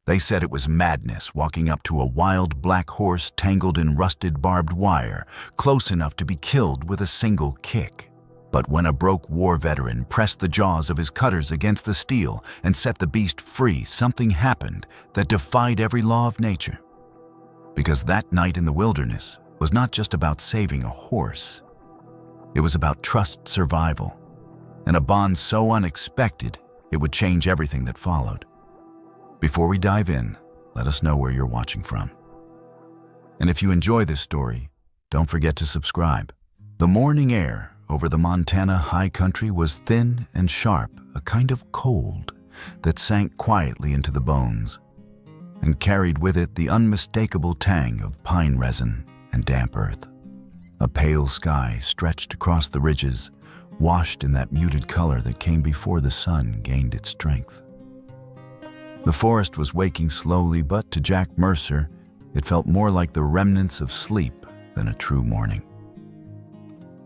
They said it was madness walking up to a wild black horse tangled in rusted barbed wire, close enough to be killed with a single kick. But when a broke war veteran pressed the jaws of his cutters against the steel and set the beast free, something happened that defied every law of nature. Because that night in the wilderness was not just about saving a horse. It was about trust survival, and a bond so unexpected it would change everything that followed. Before we dive in, let us know where you're watching from. And if you enjoy this story, don't forget to subscribe. The morning air over the Montana high country was thin and sharp, a kind of cold that sank quietly into the bones and carried with it the unmistakable tang of pine resin and damp earth. A pale sky stretched across the ridges, washed in that muted color that came before the sun gained its strength. The forest was waking slowly, but to Jack Mercer, it felt more like the remnants of sleep than a true morning.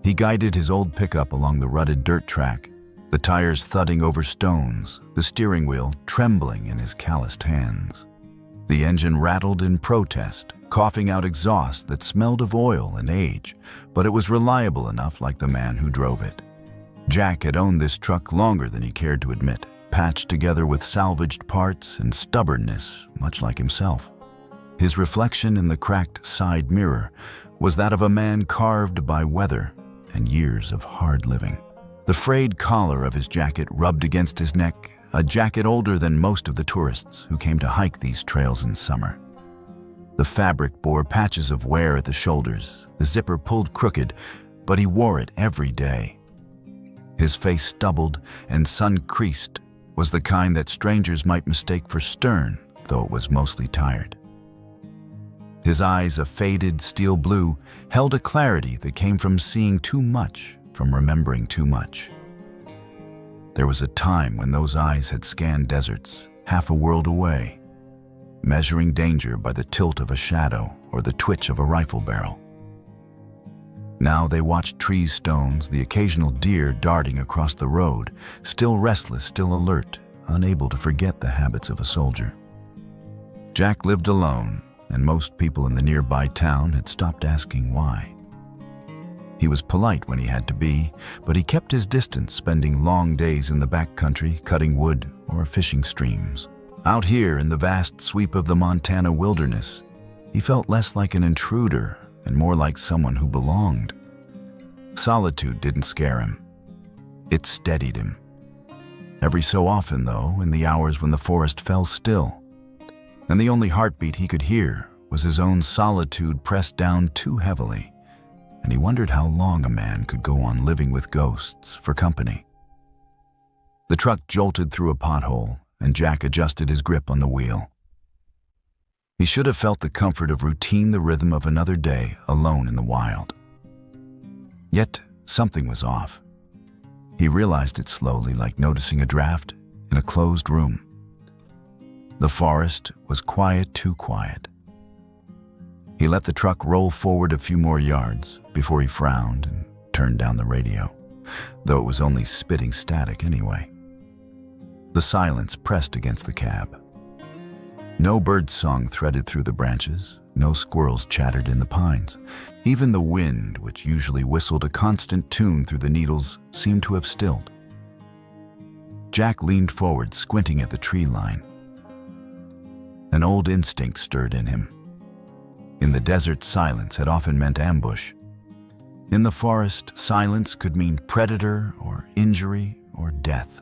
He guided his old pickup along the rutted dirt track, the tires thudding over stones, the steering wheel trembling in his calloused hands. The engine rattled in protest, coughing out exhaust that smelled of oil and age, but it was reliable enough, like the man who drove it. Jack had owned this truck longer than he cared to admit, patched together with salvaged parts and stubbornness, much like himself. His reflection in the cracked side mirror was that of a man carved by weather and years of hard living. The frayed collar of his jacket rubbed against his neck, a jacket older than most of the tourists who came to hike these trails in summer. The fabric bore patches of wear at the shoulders, the zipper pulled crooked, but he wore it every day. His face stubbled and sun-creased was the kind that strangers might mistake for stern, though it was mostly tired. His eyes, a faded steel blue, held a clarity that came from seeing too much, from remembering too much. There was a time when those eyes had scanned deserts, half a world away, measuring danger by the tilt of a shadow or the twitch of a rifle barrel. Now they watched trees, stones, the occasional deer darting across the road, still restless, still alert, unable to forget the habits of a soldier. Jack lived alone, and most people in the nearby town had stopped asking why. He was polite when he had to be, but he kept his distance, spending long days in the backcountry, cutting wood or fishing streams. Out here in the vast sweep of the Montana wilderness, he felt less like an intruder and more like someone who belonged. Solitude didn't scare him. It steadied him. Every so often, though, in the hours when the forest fell still, and the only heartbeat he could hear was his own solitude pressed down too heavily, and he wondered how long a man could go on living with ghosts for company. The truck jolted through a pothole, and Jack adjusted his grip on the wheel. He should have felt the comfort of routine, the rhythm of another day alone in the wild. Yet something was off. He realized it slowly, like noticing a draft in a closed room. The forest was quiet, too quiet. He let the truck roll forward a few more yards before he frowned and turned down the radio, though it was only spitting static anyway. The silence pressed against the cab. No bird song threaded through the branches, no squirrels chattered in the pines. Even the wind, which usually whistled a constant tune through the needles, seemed to have stilled. Jack leaned forward, squinting at the tree line. An old instinct stirred in him. In the desert, silence had often meant ambush. In the forest, silence could mean predator or injury or death.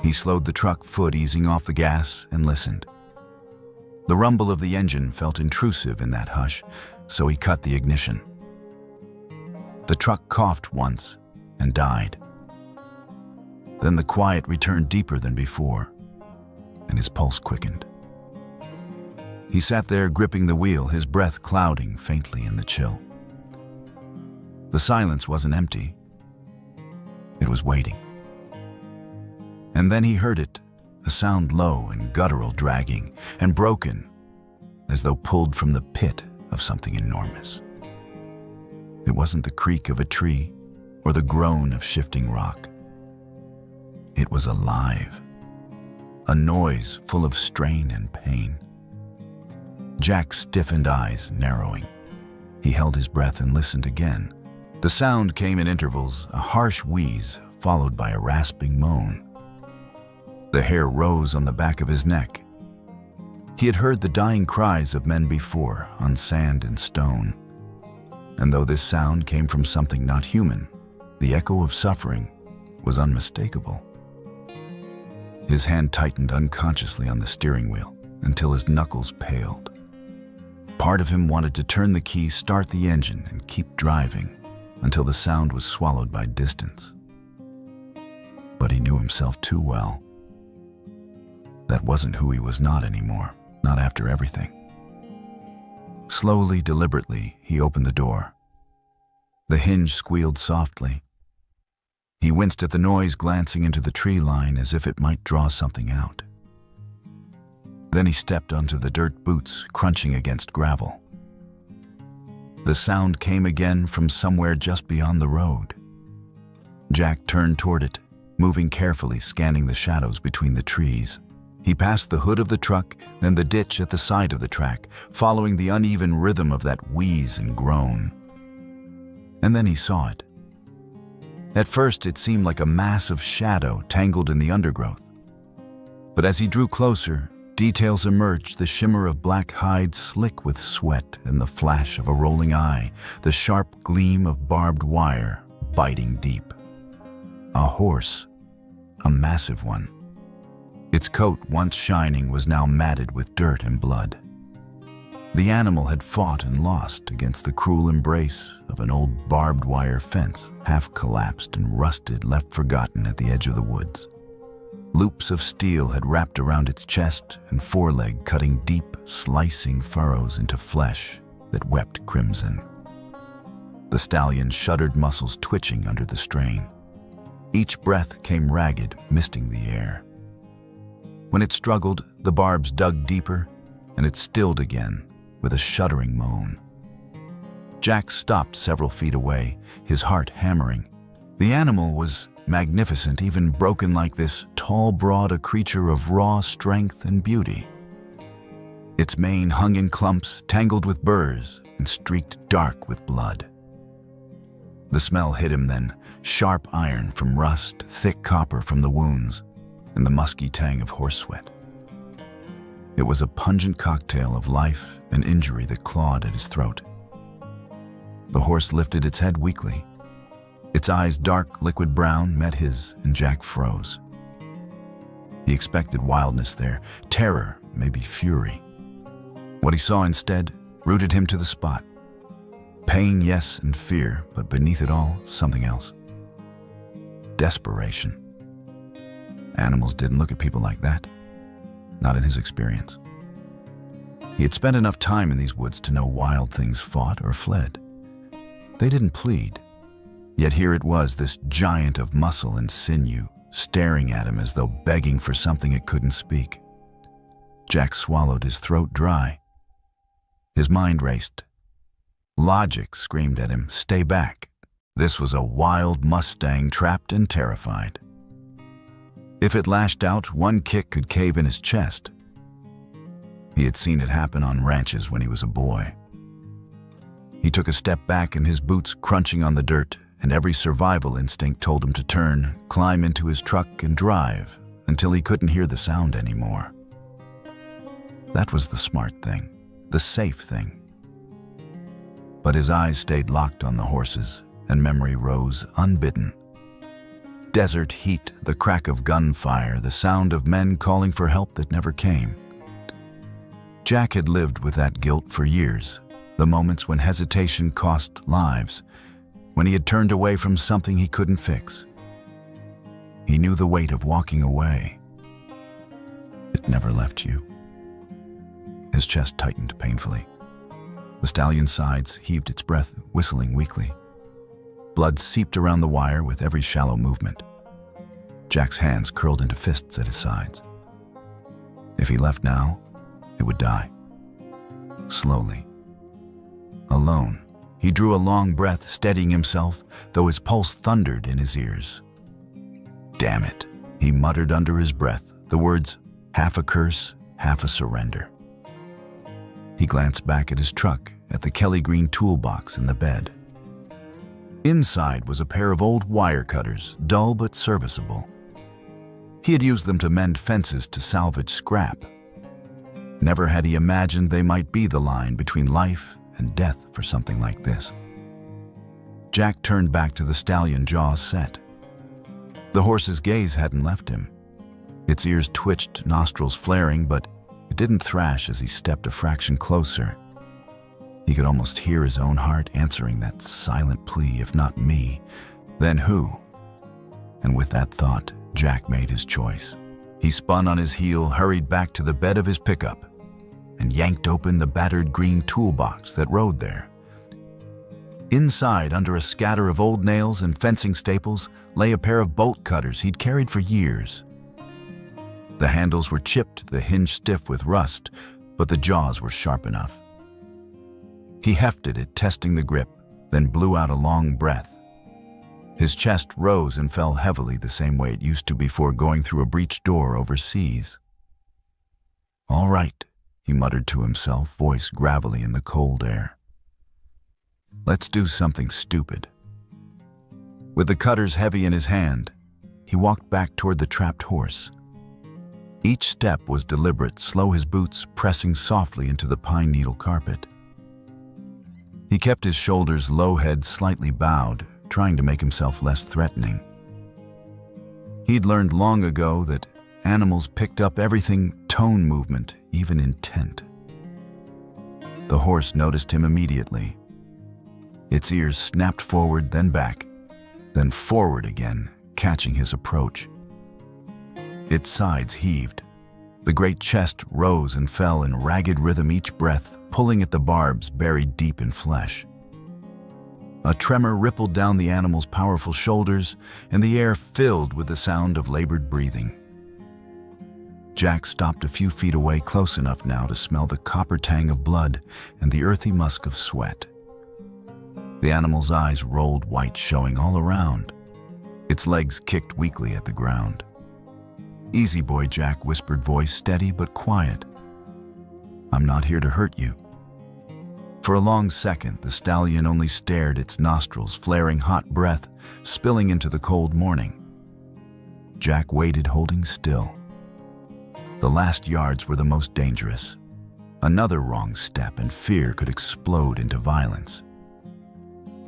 He slowed the truck foot, easing off the gas, and listened. The rumble of the engine felt intrusive in that hush, so he cut the ignition. The truck coughed once and died. Then the quiet returned deeper than before, and his pulse quickened. He sat there gripping the wheel, his breath clouding faintly in the chill. The silence wasn't empty. It was waiting. And then he heard it, a sound low and guttural, dragging and broken, as though pulled from the pit of something enormous. It wasn't the creak of a tree or the groan of shifting rock. It was alive, a noise full of strain and pain. Jack's stiffened eyes narrowing. He held his breath and listened again. The sound came in intervals, a harsh wheeze followed by a rasping moan. The hair rose on the back of his neck. He had heard the dying cries of men before on sand and stone. And though this sound came from something not human, the echo of suffering was unmistakable. His hand tightened unconsciously on the steering wheel until his knuckles paled. Part of him wanted to turn the key, start the engine, and keep driving until the sound was swallowed by distance. But he knew himself too well. That wasn't who he was not anymore, not after everything. Slowly, deliberately, he opened the door. The hinge squealed softly. He winced at the noise, glancing into the tree line as if it might draw something out. Then he stepped onto the dirt boots, crunching against gravel. The sound came again from somewhere just beyond the road. Jack turned toward it, moving carefully, scanning the shadows between the trees. He passed the hood of the truck, then the ditch at the side of the track, following the uneven rhythm of that wheeze and groan. And then he saw it. At first, it seemed like a mass of shadow tangled in the undergrowth. But as he drew closer, details emerged, the shimmer of black hide slick with sweat and the flash of a rolling eye, the sharp gleam of barbed wire biting deep. A horse, a massive one. Its coat, once shining, was now matted with dirt and blood. The animal had fought and lost against the cruel embrace of an old barbed wire fence, half collapsed and rusted, left forgotten at the edge of the woods. Loops of steel had wrapped around its chest and foreleg, cutting deep, slicing furrows into flesh that wept crimson. The stallion's shuddered muscles twitching under the strain. Each breath came ragged, misting the air. When it struggled, the barbs dug deeper, and it stilled again with a shuddering moan. Jack stopped several feet away, his heart hammering. The animal was magnificent, even broken like this, tall, broad, a creature of raw strength and beauty. Its mane hung in clumps, tangled with burrs, and streaked dark with blood. The smell hit him then, sharp iron from rust, thick copper from the wounds, and the musky tang of horse sweat. It was a pungent cocktail of life and injury that clawed at his throat. The horse lifted its head weakly. Its eyes, dark, liquid brown, met his, and Jack froze. He expected wildness there, terror, maybe fury. What he saw instead rooted him to the spot. Pain, yes, and fear, but beneath it all, something else. Desperation. Animals didn't look at people like that. Not in his experience. He had spent enough time in these woods to know wild things fought or fled. They didn't plead. Yet here it was, this giant of muscle and sinew, staring at him as though begging for something it couldn't speak. Jack swallowed, his throat dry. His mind raced. Logic screamed at him, "Stay back." This was a wild Mustang, trapped and terrified. If it lashed out, one kick could cave in his chest. He had seen it happen on ranches when he was a boy. He took a step back, and his boots crunching on the dirt, and every survival instinct told him to turn, climb into his truck, and drive until he couldn't hear the sound anymore. That was the smart thing, the safe thing. But his eyes stayed locked on the horses, and memory rose unbidden. Desert heat, the crack of gunfire, the sound of men calling for help that never came. Jack had lived with that guilt for years, the moments when hesitation cost lives, when he had turned away from something he couldn't fix. He knew the weight of walking away. It never left you. His chest tightened painfully. The stallion's sides heaved its breath, whistling weakly. Blood seeped around the wire with every shallow movement. Jack's hands curled into fists at his sides. If he left now, it would die. Slowly. Alone, he drew a long breath, steadying himself, though his pulse thundered in his ears. "Damn it," he muttered under his breath, the words half a curse, half a surrender. He glanced back at his truck, at the Kelly green toolbox in the bed. Inside was a pair of old wire cutters, dull but serviceable. He had used them to mend fences to salvage scrap. Never had he imagined they might be the line between life and death for something like this. Jack turned back to the stallion, jaws set. The horse's gaze hadn't left him. Its ears twitched, nostrils flaring, but it didn't thrash as he stepped a fraction closer. He could almost hear his own heart answering that silent plea, if not me, then who? And with that thought, Jack made his choice. He spun on his heel, hurried back to the bed of his pickup, and yanked open the battered green toolbox that rode there. Inside, under a scatter of old nails and fencing staples, lay a pair of bolt cutters he'd carried for years. The handles were chipped, the hinge stiff with rust, but the jaws were sharp enough. He hefted it, testing the grip, then blew out a long breath. His chest rose and fell heavily the same way it used to before going through a breached door overseas. "All right," he muttered to himself, voice gravelly in the cold air. "Let's do something stupid." With the cutters heavy in his hand, he walked back toward the trapped horse. Each step was deliberate, slow, his boots pressing softly into the pine needle carpet. He kept his shoulders low, head slightly bowed, trying to make himself less threatening. He'd learned long ago that animals picked up everything, tone, movement, even intent. The horse noticed him immediately. Its ears snapped forward, then back, then forward again, catching his approach. Its sides heaved. The great chest rose and fell in ragged rhythm, each breath pulling at the barbs buried deep in flesh. A tremor rippled down the animal's powerful shoulders, and the air filled with the sound of labored breathing. Jack stopped a few feet away, close enough now to smell the copper tang of blood and the earthy musk of sweat. The animal's eyes rolled white, showing all around. Its legs kicked weakly at the ground. "Easy, boy," Jack whispered, voice steady but quiet. "I'm not here to hurt you." For a long second, the stallion only stared, its nostrils flaring hot breath, spilling into the cold morning. Jack waited, holding still. The last yards were the most dangerous. Another wrong step and fear could explode into violence.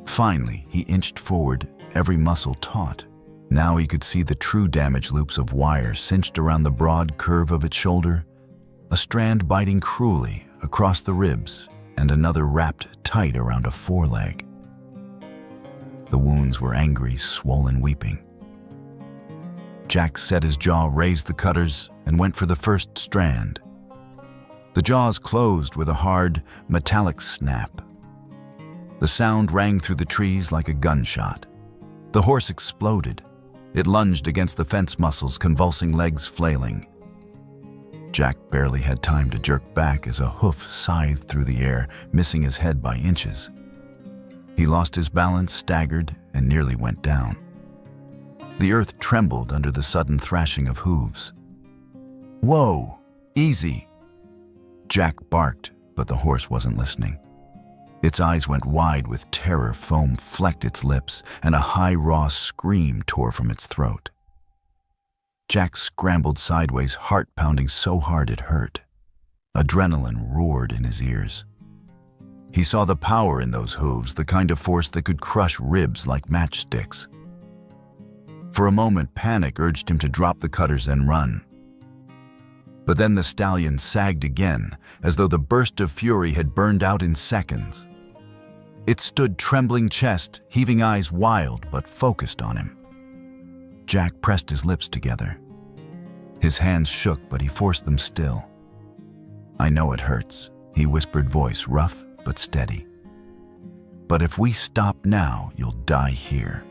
Finally, he inched forward, every muscle taut. Now he could see the true damage loops of wire cinched around the broad curve of its shoulder, a strand biting cruelly across the ribs, and another wrapped tight around a foreleg. The wounds were angry, swollen, weeping. Jack set his jaw, raised the cutters, and went for the first strand. The jaws closed with a hard, metallic snap. The sound rang through the trees like a gunshot. The horse exploded. It lunged against the fence muscles, convulsing legs flailing. Jack barely had time to jerk back as a hoof scythed through the air, missing his head by inches. He lost his balance, staggered, and nearly went down. The earth trembled under the sudden thrashing of hooves. "Whoa! Easy!" Jack barked, but the horse wasn't listening. Its eyes went wide with terror, foam flecked its lips, and a high, raw scream tore from its throat. Jack scrambled sideways, heart pounding so hard it hurt. Adrenaline roared in his ears. He saw the power in those hooves, the kind of force that could crush ribs like matchsticks. For a moment, panic urged him to drop the cutters and run. But then the stallion sagged again, as though the burst of fury had burned out in seconds. It stood, trembling chest, heaving eyes wild but focused on him. Jack pressed his lips together. His hands shook, but he forced them still. "I know it hurts," he whispered, voice rough but steady. "But if we stop now, you'll die here."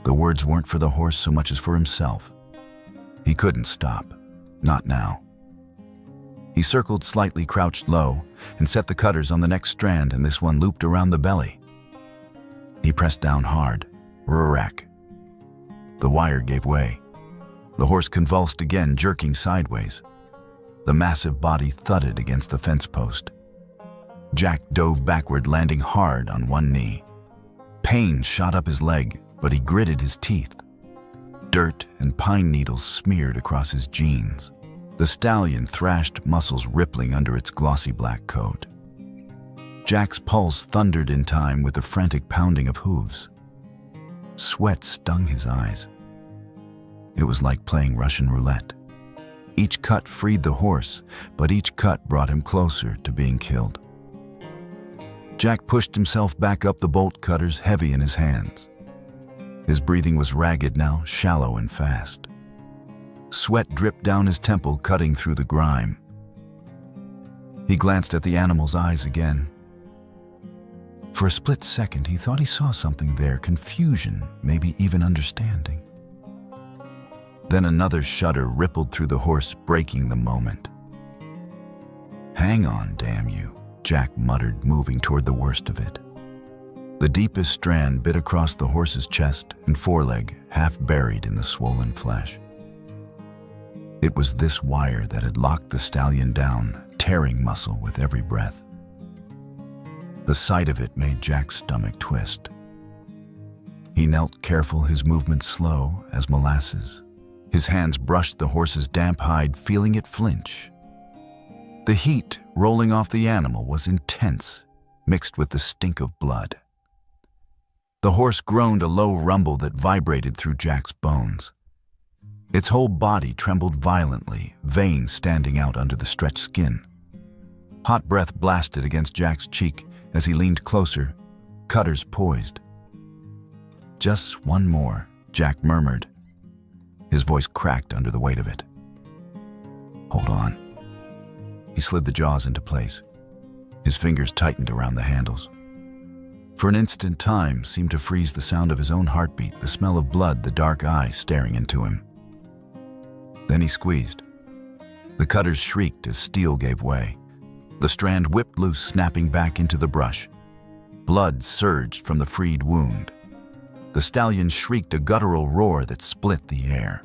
The words weren't for the horse so much as for himself. He couldn't stop. Not now. He circled slightly, crouched low, and set the cutters on the next strand, and this one looped around the belly. He pressed down hard. Rrack. The wire gave way. The horse convulsed again, jerking sideways. The massive body thudded against the fence post. Jack dove backward, landing hard on one knee. Pain shot up his leg, but he gritted his teeth. Dirt and pine needles smeared across his jeans. The stallion thrashed, muscles rippling under its glossy black coat. Jack's pulse thundered in time with the frantic pounding of hooves. Sweat stung his eyes. It was like playing Russian roulette. Each cut freed the horse, but each cut brought him closer to being killed. Jack pushed himself back up the bolt cutters, heavy in his hands. His breathing was ragged now, shallow and fast. Sweat dripped down his temple, cutting through the grime. He glanced at the animal's eyes again. For a split second, he thought he saw something there, confusion, maybe even understanding. Then another shudder rippled through the horse, breaking the moment. "Hang on, damn you," Jack muttered, moving toward the worst of it. The deepest strand bit across the horse's chest and foreleg, half buried in the swollen flesh. It was this wire that had locked the stallion down, tearing muscle with every breath. The sight of it made Jack's stomach twist. He knelt careful, his movements slow as molasses. His hands brushed the horse's damp hide, feeling it flinch. The heat rolling off the animal was intense, mixed with the stink of blood. The horse groaned a low rumble that vibrated through Jack's bones. Its whole body trembled violently, veins standing out under the stretched skin. Hot breath blasted against Jack's cheek as he leaned closer, cutters poised. "Just one more," Jack murmured. His voice cracked under the weight of it. "Hold on." He slid the jaws into place. His fingers tightened around the handles. For an instant, time seemed to freeze, the sound of his own heartbeat, the smell of blood, the dark eye staring into him. Then he squeezed. The cutters shrieked as steel gave way. The strand whipped loose, snapping back into the brush. Blood surged from the freed wound. The stallion shrieked a guttural roar that split the air.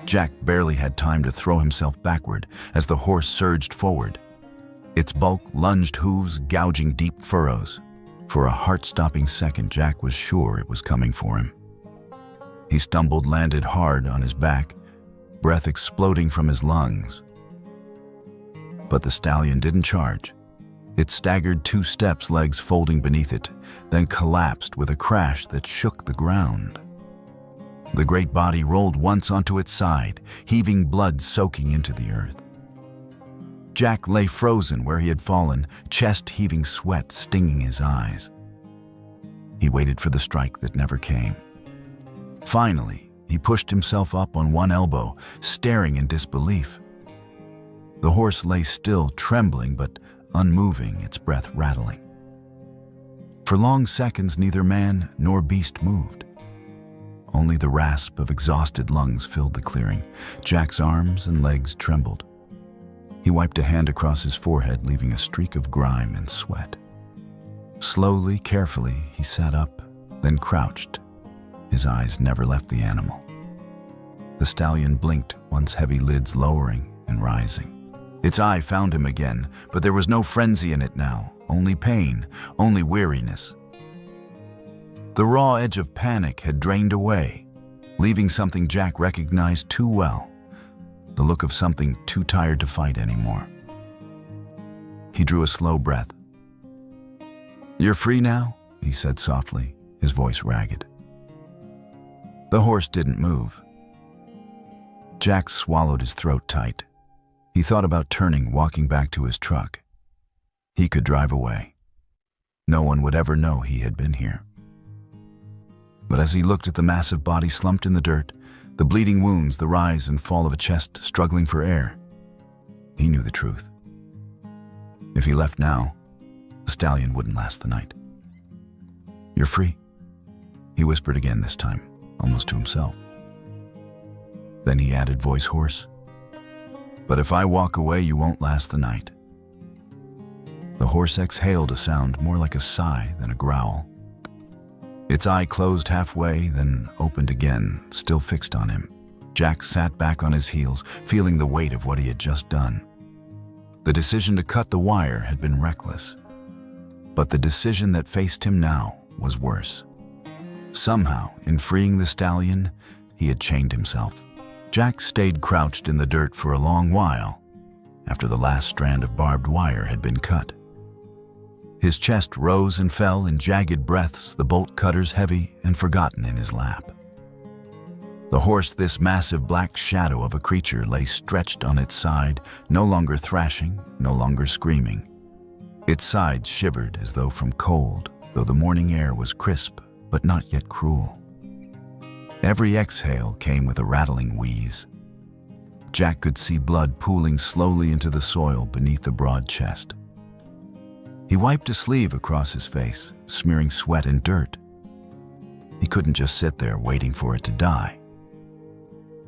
Jack barely had time to throw himself backward as the horse surged forward. Its bulk lunged hooves, gouging deep furrows. For a heart-stopping second, Jack was sure it was coming for him. He stumbled, landed hard on his back, breath exploding from his lungs. But the stallion didn't charge. It staggered 2 steps, legs folding beneath it, then collapsed with a crash that shook the ground. The great body rolled once onto its side, heaving blood soaking into the earth. Jack lay frozen where he had fallen, chest heaving, sweat stinging his eyes. He waited for the strike that never came. Finally, he pushed himself up on one elbow, staring in disbelief. The horse lay still, trembling but unmoving, its breath rattling. For long seconds, neither man nor beast moved. Only the rasp of exhausted lungs filled the clearing. Jack's arms and legs trembled. He wiped a hand across his forehead, leaving a streak of grime and sweat. Slowly, carefully, he sat up, then crouched. His eyes never left the animal. The stallion blinked, once heavy lids lowering and rising. Its eye found him again, but there was no frenzy in it now, only pain, only weariness. The raw edge of panic had drained away, leaving something Jack recognized too well, the look of something too tired to fight anymore. He drew a slow breath. "You're free now," he said softly, his voice ragged. The horse didn't move. Jack swallowed his throat tight. He thought about turning, walking back to his truck. He could drive away. No one would ever know he had been here. But as he looked at the massive body slumped in the dirt, the bleeding wounds, the rise and fall of a chest struggling for air, he knew the truth. If he left now, the stallion wouldn't last the night. "You're free," he whispered again, this time almost to himself. Then he added, voice hoarse, "But if I walk away, you won't last the night." The horse exhaled a sound more like a sigh than a growl. Its eye closed halfway, then opened again, still fixed on him. Jack sat back on his heels, feeling the weight of what he had just done. The decision to cut the wire had been reckless, but the decision that faced him now was worse. Somehow, in freeing the stallion, he had chained himself. Jack stayed crouched in the dirt for a long while after the last strand of barbed wire had been cut. His chest rose and fell in jagged breaths, the bolt cutters heavy and forgotten in his lap. The horse, this massive black shadow of a creature, lay stretched on its side, no longer thrashing, no longer screaming. Its sides shivered as though from cold, though the morning air was crisp but not yet cruel. Every exhale came with a rattling wheeze. Jack could see blood pooling slowly into the soil beneath the broad chest. He wiped a sleeve across his face, smearing sweat and dirt. He couldn't just sit there waiting for it to die.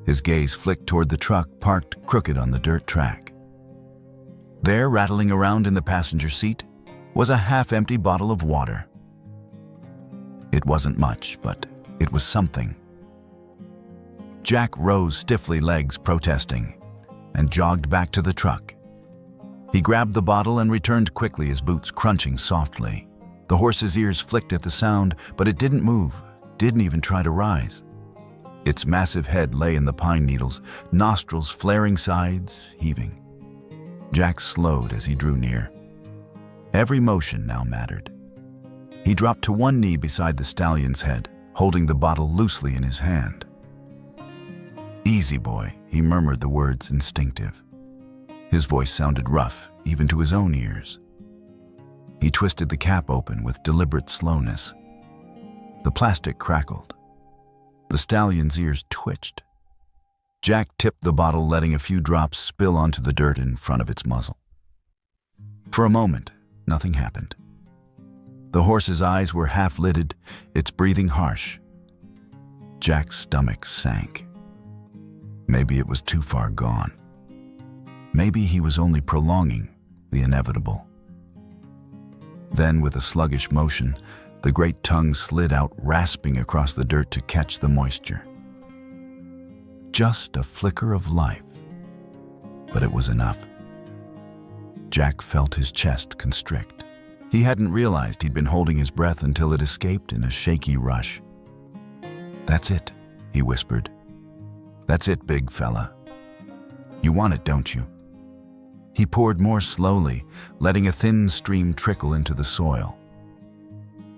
His gaze flicked toward the truck parked crooked on the dirt track. There, rattling around in the passenger seat, was a half-empty bottle of water. It wasn't much, but it was something. Jack rose stiffly, legs protesting, and jogged back to the truck. He grabbed the bottle and returned quickly, his boots crunching softly. The horse's ears flicked at the sound, but it didn't move, didn't even try to rise. Its massive head lay in the pine needles, nostrils flaring, sides heaving. Jack slowed as he drew near. Every motion now mattered. He dropped to one knee beside the stallion's head, holding the bottle loosely in his hand. "Easy, boy," he murmured the words instinctive. His voice sounded rough, even to his own ears. He twisted the cap open with deliberate slowness. The plastic crackled. The stallion's ears twitched. Jack tipped the bottle, letting a few drops spill onto the dirt in front of its muzzle. For a moment, nothing happened. The horse's eyes were half-lidded, its breathing harsh. Jack's stomach sank. Maybe it was too far gone. Maybe he was only prolonging the inevitable. Then, with a sluggish motion, the great tongue slid out, rasping across the dirt to catch the moisture. Just a flicker of life, but it was enough. Jack felt his chest constrict. He hadn't realized he'd been holding his breath until it escaped in a shaky rush. "That's it," he whispered. "That's it, big fella. You want it, don't you?" He poured more slowly, letting a thin stream trickle into the soil.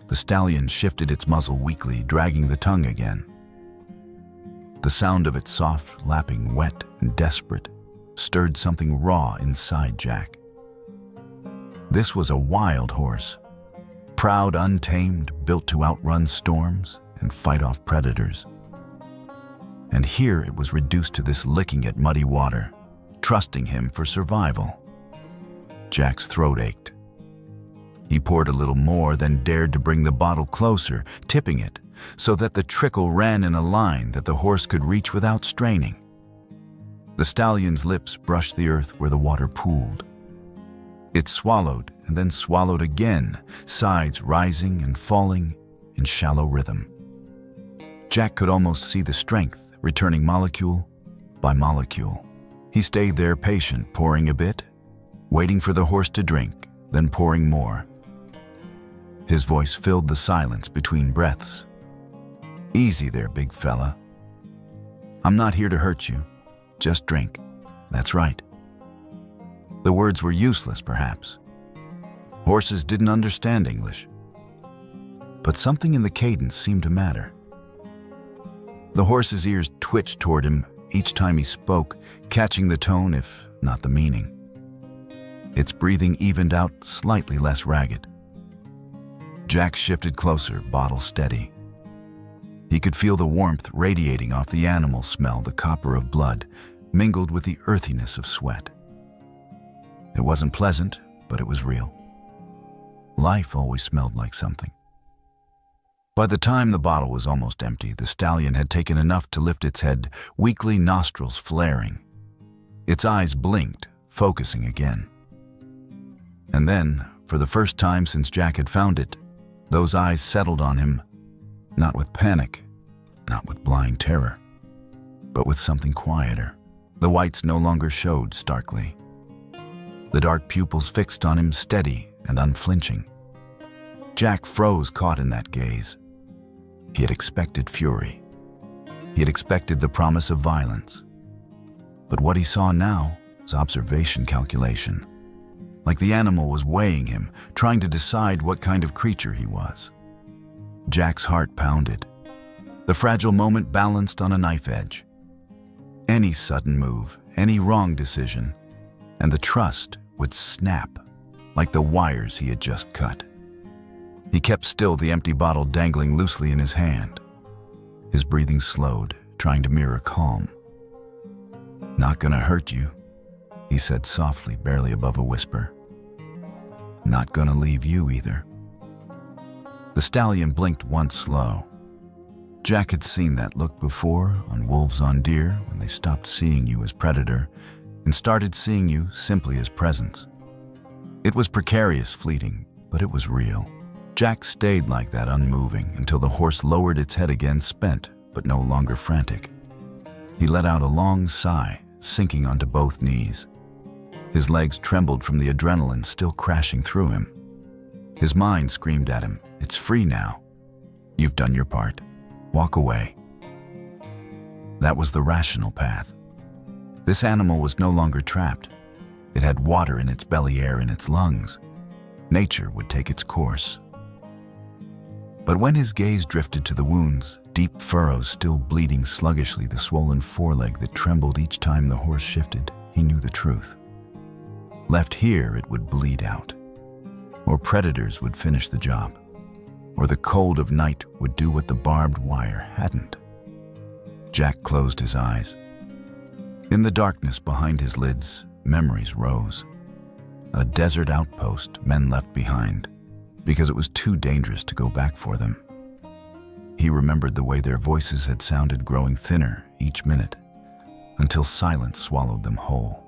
The stallion shifted its muzzle weakly, dragging the tongue again. The sound of its soft lapping, wet and desperate, stirred something raw inside Jack. This was a wild horse, proud, untamed, built to outrun storms and fight off predators. And here it was reduced to this licking at muddy water, trusting him for survival. Jack's throat ached. He poured a little more, then dared to bring the bottle closer, tipping it so that the trickle ran in a line that the horse could reach without straining. The stallion's lips brushed the earth where the water pooled. It swallowed and then swallowed again, sides rising and falling in shallow rhythm. Jack could almost see the strength returning molecule by molecule. He stayed there patient, pouring a bit, waiting for the horse to drink, then pouring more. His voice filled the silence between breaths. "Easy there, big fella. I'm not here to hurt you. Just drink. That's right." The words were useless, perhaps. Horses didn't understand English. But something in the cadence seemed to matter. The horse's ears twitched toward him each time he spoke, catching the tone if not the meaning. Its breathing evened out, slightly less ragged. Jack shifted closer, bottle steady. He could feel the warmth radiating off the animal smell, the copper of blood, mingled with the earthiness of sweat. It wasn't pleasant, but it was real. Life always smelled like something. By the time the bottle was almost empty, the stallion had taken enough to lift its head, weakly, nostrils flaring. Its eyes blinked, focusing again. And then, for the first time since Jack had found it, those eyes settled on him, not with panic, not with blind terror, but with something quieter. The whites no longer showed starkly. The dark pupils fixed on him, steady and unflinching. Jack froze, caught in that gaze. He had expected fury. He had expected the promise of violence. But what he saw now was observation calculation. Like the animal was weighing him, trying to decide what kind of creature he was. Jack's heart pounded. The fragile moment balanced on a knife edge. Any sudden move, any wrong decision, and the trust would snap like the wires he had just cut. He kept still, the empty bottle dangling loosely in his hand. His breathing slowed, trying to mirror calm. "Not gonna hurt you," he said softly, barely above a whisper. "Not gonna leave you either." The stallion blinked once slow. Jack had seen that look before on wolves on deer when they stopped seeing you as predator and started seeing you simply as presence. It was precarious, fleeting, but it was real. Jack stayed like that, unmoving, until the horse lowered its head again, spent but no longer frantic. He let out a long sigh, sinking onto both knees. His legs trembled from the adrenaline still crashing through him. His mind screamed at him, "It's free now. You've done your part. Walk away." That was the rational path. This animal was no longer trapped. It had water in its belly, air in its lungs. Nature would take its course. But when his gaze drifted to the wounds, deep furrows still bleeding sluggishly, the swollen foreleg that trembled each time the horse shifted, he knew the truth. Left here, it would bleed out. Or predators would finish the job. Or the cold of night would do what the barbed wire hadn't. Jack closed his eyes. In the darkness behind his lids, memories rose. A desert outpost men left behind because it was too dangerous to go back for them. He remembered the way their voices had sounded, growing thinner each minute, until silence swallowed them whole.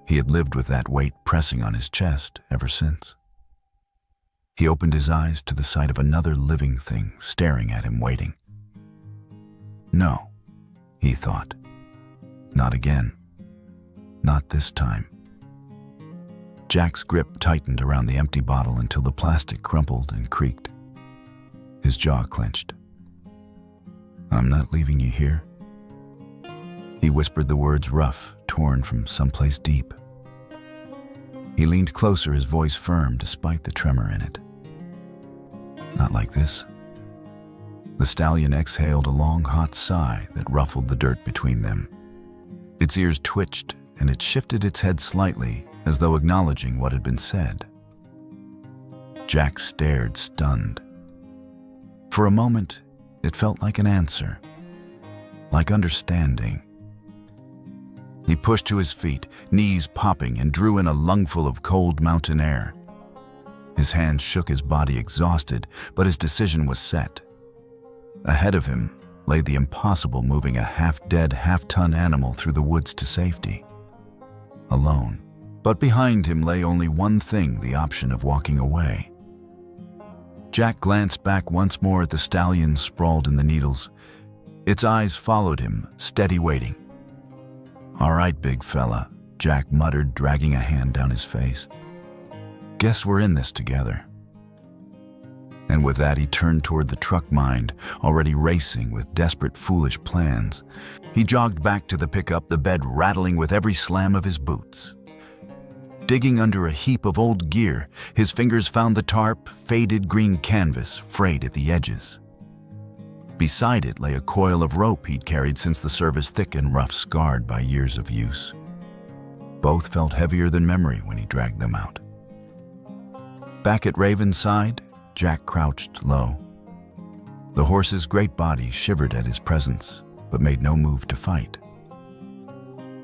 He had lived with that weight pressing on his chest ever since. He opened his eyes to the sight of another living thing staring at him, waiting. No, he thought. Not again. Not this time. Jack's grip tightened around the empty bottle until the plastic crumpled and creaked. His jaw clenched. "I'm not leaving you here." He whispered the words, rough, torn from someplace deep. He leaned closer, his voice firm despite the tremor in it. "Not like this." The stallion exhaled a long, hot sigh that ruffled the dirt between them. Its ears twitched, and it shifted its head slightly, as though acknowledging what had been said. Jack stared, stunned. For a moment, it felt like an answer, like understanding. He pushed to his feet, knees popping, and drew in a lungful of cold mountain air. His hands shook, his body exhausted, but his decision was set. Ahead of him lay the impossible, moving a half-dead, half-ton animal through the woods to safety. Alone. But behind him lay only one thing, the option of walking away. Jack glanced back once more at the stallion sprawled in the needles. Its eyes followed him, steady, waiting. "All right, big fella," Jack muttered, dragging a hand down his face. "Guess we're in this together." And with that, he turned toward the truck mind, already racing with desperate, foolish plans. He jogged back to the pickup, the bed rattling with every slam of his boots. Digging under a heap of old gear, his fingers found the tarp, faded green canvas, frayed at the edges. Beside it lay a coil of rope he'd carried since the service, thick and rough, scarred by years of use. Both felt heavier than memory when he dragged them out. Back at Raven's side, Jack crouched low. The horse's great body shivered at his presence, but made no move to fight.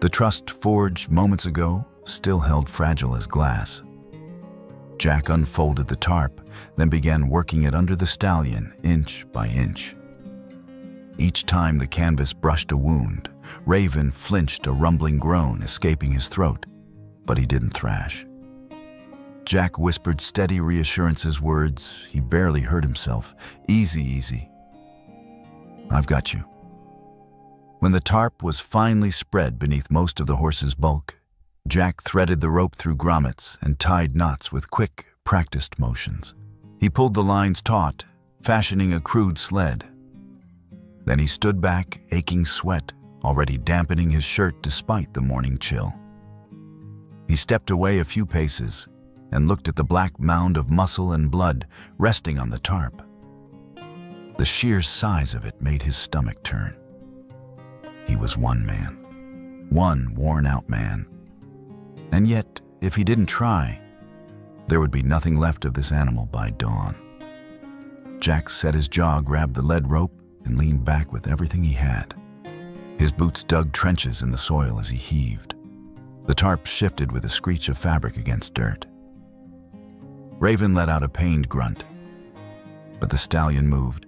The trust forged moments ago still held fragile as glass. Jack unfolded the tarp, then began working it under the stallion, inch by inch. Each time the canvas brushed a wound, Raven flinched, a rumbling groan escaping his throat, but he didn't thrash. Jack whispered steady reassurances, words he barely heard himself. "Easy, easy. I've got you." When the tarp was finally spread beneath most of the horse's bulk, Jack threaded the rope through grommets and tied knots with quick, practiced motions. He pulled the lines taut, fashioning a crude sled. Then he stood back, aching sweat, already dampening his shirt despite the morning chill. He stepped away a few paces and looked at the black mound of muscle and blood resting on the tarp. The sheer size of it made his stomach turn. He was one man, one worn-out man. And yet, if he didn't try, there would be nothing left of this animal by dawn. Jack set his jaw, grabbed the lead rope, and leaned back with everything he had. His boots dug trenches in the soil as he heaved. The tarp shifted with a screech of fabric against dirt. Raven let out a pained grunt, but the stallion moved,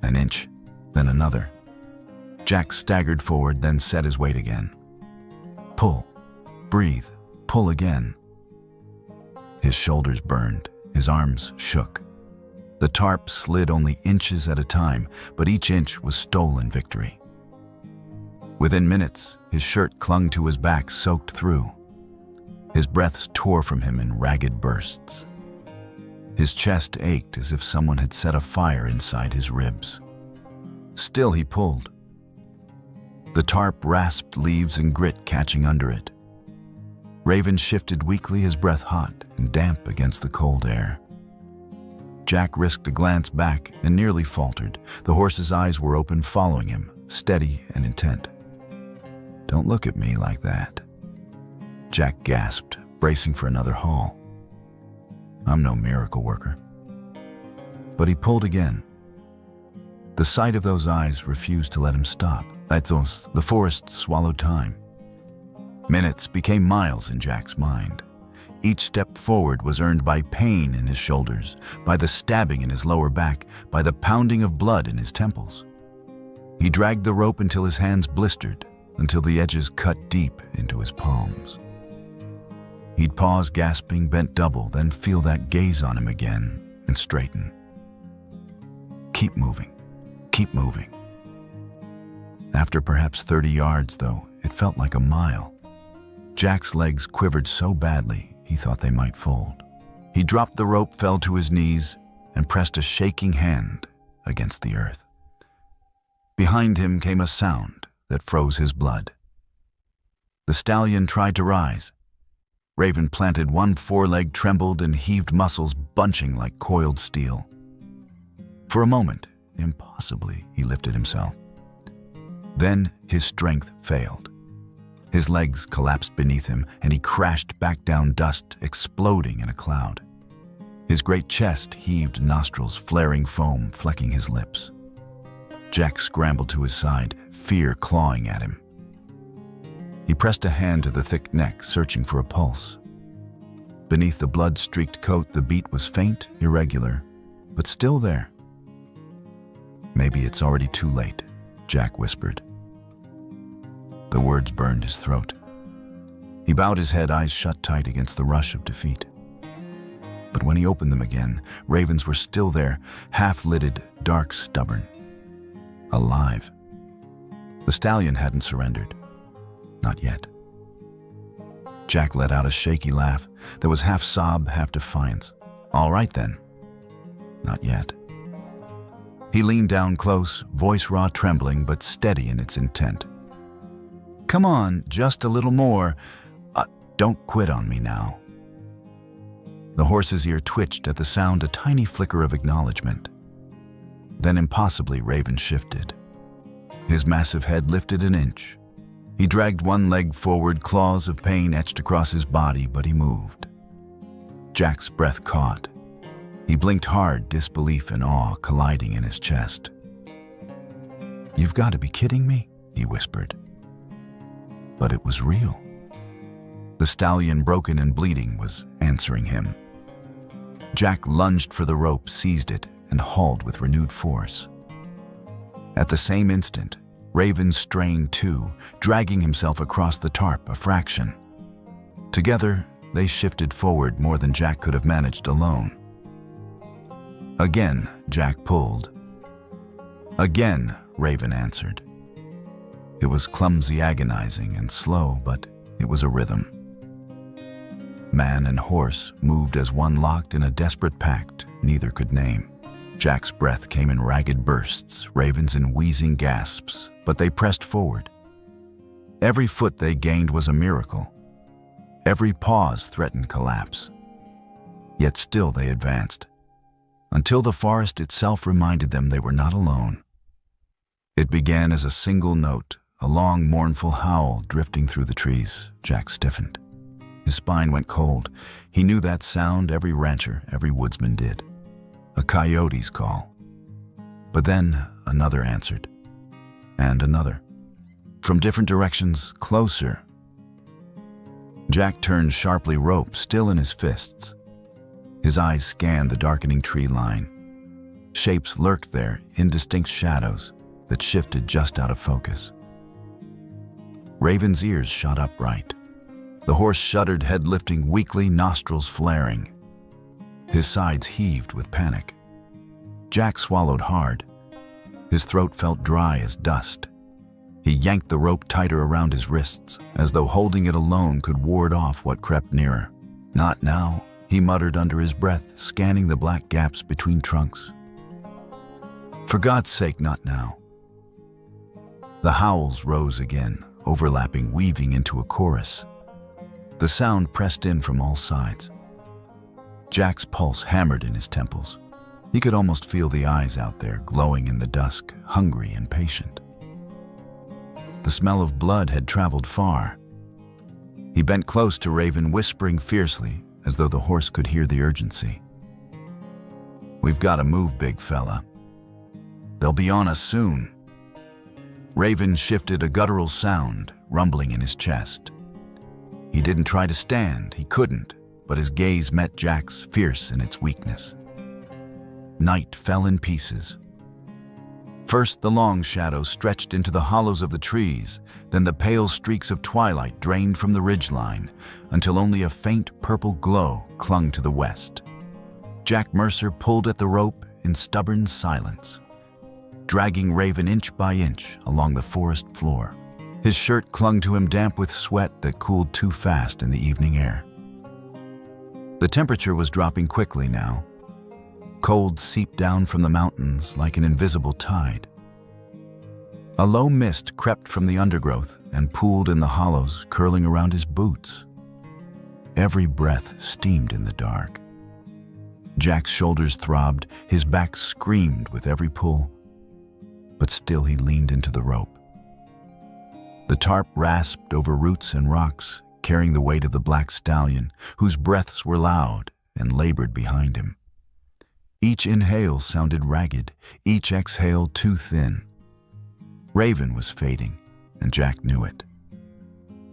an inch, then another. Jack staggered forward, then set his weight again. Pull, breathe, pull again. His shoulders burned, his arms shook. The tarp slid only inches at a time, but each inch was stolen victory. Within minutes, his shirt clung to his back, soaked through. His breaths tore from him in ragged bursts. His chest ached as if someone had set a fire inside his ribs. Still he pulled. The tarp rasped leaves and grit catching under it. Raven shifted weakly, his breath hot and damp against the cold air. Jack risked a glance back and nearly faltered. The horse's eyes were open, following him, steady and intent. "Don't look at me like that," Jack gasped, bracing for another haul. "I'm no miracle worker." But he pulled again. The sight of those eyes refused to let him stop. The forest swallowed time. Minutes became miles in Jack's mind. Each step forward was earned by pain in his shoulders, by the stabbing in his lower back, by the pounding of blood in his temples. He dragged the rope until his hands blistered, until the edges cut deep into his palms. He'd pause, gasping, bent double, then feel that gaze on him again and straighten. Keep moving, keep moving. After perhaps 30 yards, though, it felt like a mile. Jack's legs quivered so badly he thought they might fold. He dropped the rope, fell to his knees, and pressed a shaking hand against the earth. Behind him came a sound that froze his blood. The stallion tried to rise. Raven planted one foreleg, trembled, and heaved, muscles bunching like coiled steel. For a moment, impossibly, he lifted himself. Then his strength failed. His legs collapsed beneath him, and he crashed back down, dust exploding in a cloud. His great chest heaved, nostrils flaring, foam flecking his lips. Jack scrambled to his side, fear clawing at him. He pressed a hand to the thick neck, searching for a pulse. Beneath the blood-streaked coat, the beat was faint, irregular, but still there. "Maybe it's already too late," Jack whispered. The words burned his throat. He bowed his head, eyes shut tight against the rush of defeat. But when he opened them again, ravens were still there, half-lidded, dark, stubborn. Alive. The stallion hadn't surrendered. Not yet. Jack let out a shaky laugh that was half sob, half defiance. "All right then." Not yet. He leaned down close, voice raw, trembling, but steady in its intent. "Come on, just a little more. Don't quit on me now." The horse's ear twitched at the sound, a tiny flicker of acknowledgement. Then impossibly, Raven shifted. His massive head lifted an inch. He dragged one leg forward, claws of pain etched across his body, but he moved. Jack's breath caught. He blinked hard, disbelief and awe colliding in his chest. "You've got to be kidding me," he whispered. But it was real. The stallion, broken and bleeding, was answering him. Jack lunged for the rope, seized it, and hauled with renewed force. At the same instant, Raven strained too, dragging himself across the tarp a fraction. Together, they shifted forward more than Jack could have managed alone. Again, Jack pulled. Again, Raven answered. It was clumsy, agonizing, and slow, but it was a rhythm. Man and horse moved as one, locked in a desperate pact neither could name. Jack's breath came in ragged bursts, Raven's in wheezing gasps, but they pressed forward. Every foot they gained was a miracle. Every pause threatened collapse. Yet still they advanced, until the forest itself reminded them they were not alone. It began as a single note, a long, mournful howl drifting through the trees. Jack stiffened. His spine went cold. He knew that sound every rancher, every woodsman did. A coyote's call. But then another answered, and another. From different directions, closer. Jack turned sharply, rope still in his fists. His eyes scanned the darkening tree line. Shapes lurked there, indistinct shadows that shifted just out of focus. Raven's ears shot upright. The horse shuddered, head lifting weakly, nostrils flaring. His sides heaved with panic. Jack swallowed hard. His throat felt dry as dust. He yanked the rope tighter around his wrists, as though holding it alone could ward off what crept nearer. "Not now," he muttered under his breath, scanning the black gaps between trunks. "For God's sake, not now." The howls rose again, overlapping, weaving into a chorus. The sound pressed in from all sides. Jack's pulse hammered in his temples. He could almost feel the eyes out there, glowing in the dusk, hungry and patient. The smell of blood had traveled far. He bent close to Raven, whispering fiercely, as though the horse could hear the urgency. "We've got to move, big fella. They'll be on us soon." Raven shifted, a guttural sound rumbling in his chest. He didn't try to stand, he couldn't, but his gaze met Jack's, fierce in its weakness. Night fell in pieces. First, the long shadows stretched into the hollows of the trees, then the pale streaks of twilight drained from the ridgeline, until only a faint purple glow clung to the west. Jack Mercer pulled at the rope in stubborn silence, dragging Raven inch by inch along the forest floor. His shirt clung to him, damp with sweat that cooled too fast in the evening air. The temperature was dropping quickly now. Cold seeped down from the mountains like an invisible tide. A low mist crept from the undergrowth and pooled in the hollows, curling around his boots. Every breath steamed in the dark. Jack's shoulders throbbed, his back screamed with every pull. But still he leaned into the rope. The tarp rasped over roots and rocks, carrying the weight of the black stallion, whose breaths were loud and labored behind him. Each inhale sounded ragged, each exhale too thin. Raven was fading, and Jack knew it.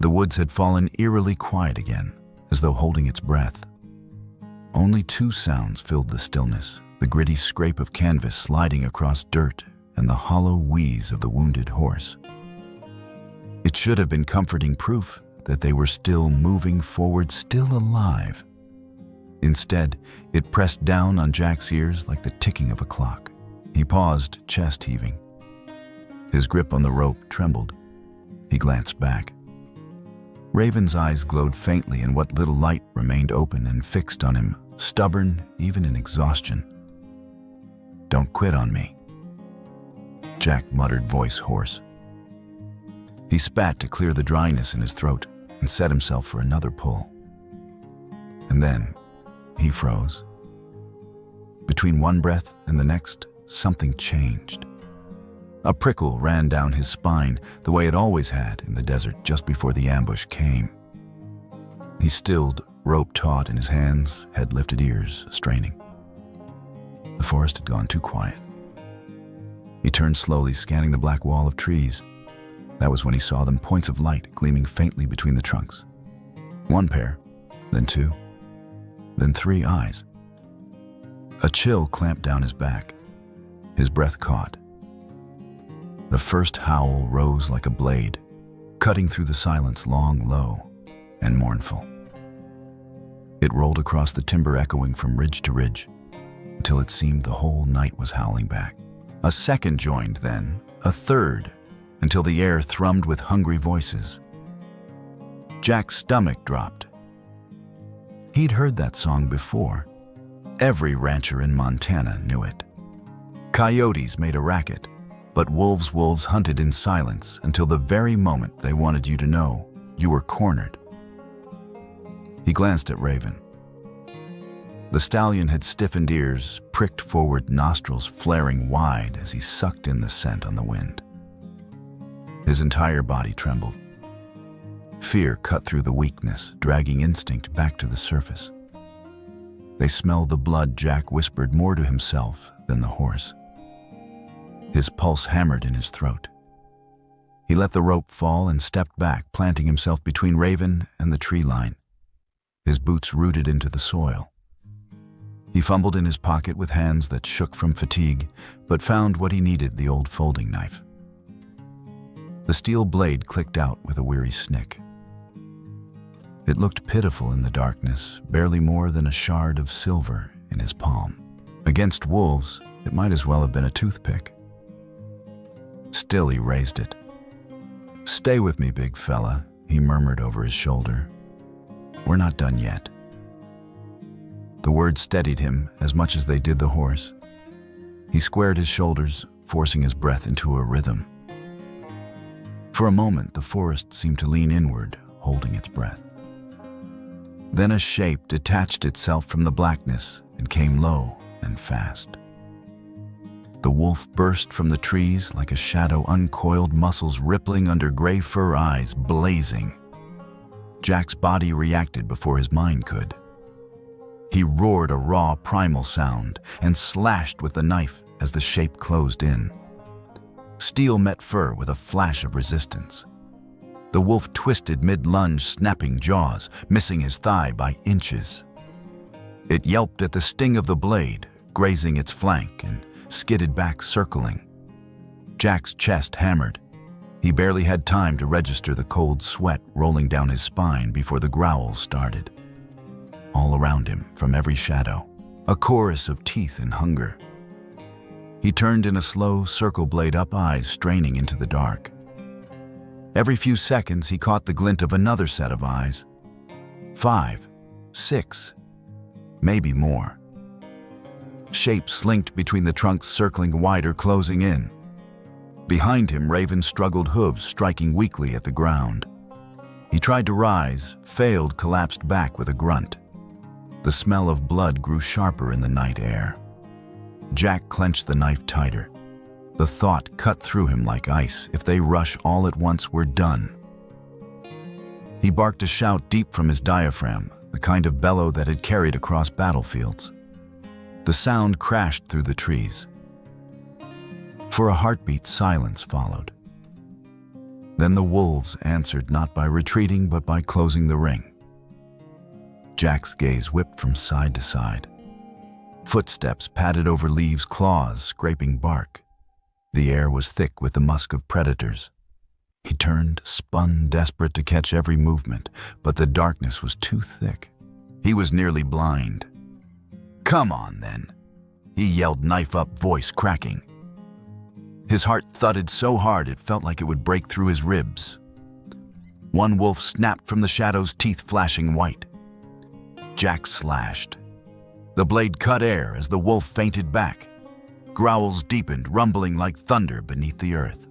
The woods had fallen eerily quiet again, as though holding its breath. Only two sounds filled the stillness, the gritty scrape of canvas sliding across dirt and the hollow wheeze of the wounded horse. It should have been comforting proof that they were still moving forward, still alive. Instead, it pressed down on Jack's ears like the ticking of a clock. He paused, chest heaving. His grip on the rope trembled. He glanced back. Raven's eyes glowed faintly in what little light remained open and fixed on him, stubborn even in exhaustion. "Don't quit on me," Jack muttered, voice hoarse. He spat to clear the dryness in his throat and set himself for another pull. And then he froze. Between one breath and the next, something changed. A prickle ran down his spine, the way it always had in the desert just before the ambush came. He stilled, rope taut in his hands, head lifted, ears straining. The forest had gone too quiet. He turned slowly, scanning the black wall of trees. That was when he saw them, points of light gleaming faintly between the trunks. One pair, then two, then three eyes. A chill clamped down his back. His breath caught. The first howl rose like a blade, cutting through the silence, long, low, and mournful. It rolled across the timber, echoing from ridge to ridge, until it seemed the whole night was howling back. A second joined then, a third, until the air thrummed with hungry voices. Jack's stomach dropped. He'd heard that song before. Every rancher in Montana knew it. Coyotes made a racket, but wolves hunted in silence until the very moment they wanted you to know you were cornered. He glanced at Raven. The stallion had stiffened ears, pricked forward nostrils flaring wide as he sucked in the scent on the wind. His entire body trembled. Fear cut through the weakness, dragging instinct back to the surface. They smelled the blood, Jack whispered more to himself than the horse. His pulse hammered in his throat. He let the rope fall and stepped back, planting himself between Raven and the tree line, his boots rooted into the soil. He fumbled in his pocket with hands that shook from fatigue, but found what he needed, the old folding knife. The steel blade clicked out with a weary snick. It looked pitiful in the darkness, barely more than a shard of silver in his palm. Against wolves, it might as well have been a toothpick. Still, he raised it. "Stay with me, big fella," he murmured over his shoulder. "We're not done yet." The words steadied him as much as they did the horse. He squared his shoulders, forcing his breath into a rhythm. For a moment, the forest seemed to lean inward, holding its breath. Then a shape detached itself from the blackness and came low and fast. The wolf burst from the trees like a shadow, uncoiled muscles rippling under gray fur, eyes blazing. Jack's body reacted before his mind could. He roared a raw, primal sound and slashed with the knife as the shape closed in. Steel met fur with a flash of resistance. The wolf twisted mid-lunge, snapping jaws, missing his thigh by inches. It yelped at the sting of the blade, grazing its flank, and skidded back, circling. Jack's chest hammered. He barely had time to register the cold sweat rolling down his spine before the growls started. All around him, from every shadow, a chorus of teeth and hunger. He turned in a slow circle, blade up, eyes straining into the dark. Every few seconds, he caught the glint of another set of eyes. 5, 6, maybe more. Shapes slinked between the trunks, circling wider, closing in. Behind him, Raven struggled, hooves striking weakly at the ground. He tried to rise, failed, collapsed back with a grunt. The smell of blood grew sharper in the night air. Jack clenched the knife tighter. The thought cut through him like ice. If they rush all at once, we're done. He barked a shout deep from his diaphragm, the kind of bellow that had carried across battlefields. The sound crashed through the trees. For a heartbeat, silence followed. Then the wolves answered, not by retreating, but by closing the ring. Jack's gaze whipped from side to side. Footsteps padded over leaves, claws scraping bark. The air was thick with the musk of predators. He turned, spun, desperate to catch every movement, but the darkness was too thick. He was nearly blind. "Come on, then," he yelled, knife up, voice cracking. His heart thudded so hard it felt like it would break through his ribs. One wolf snapped from the shadows, teeth flashing white. Jack slashed. The blade cut air as the wolf fainted back. Growls deepened, rumbling like thunder beneath the earth.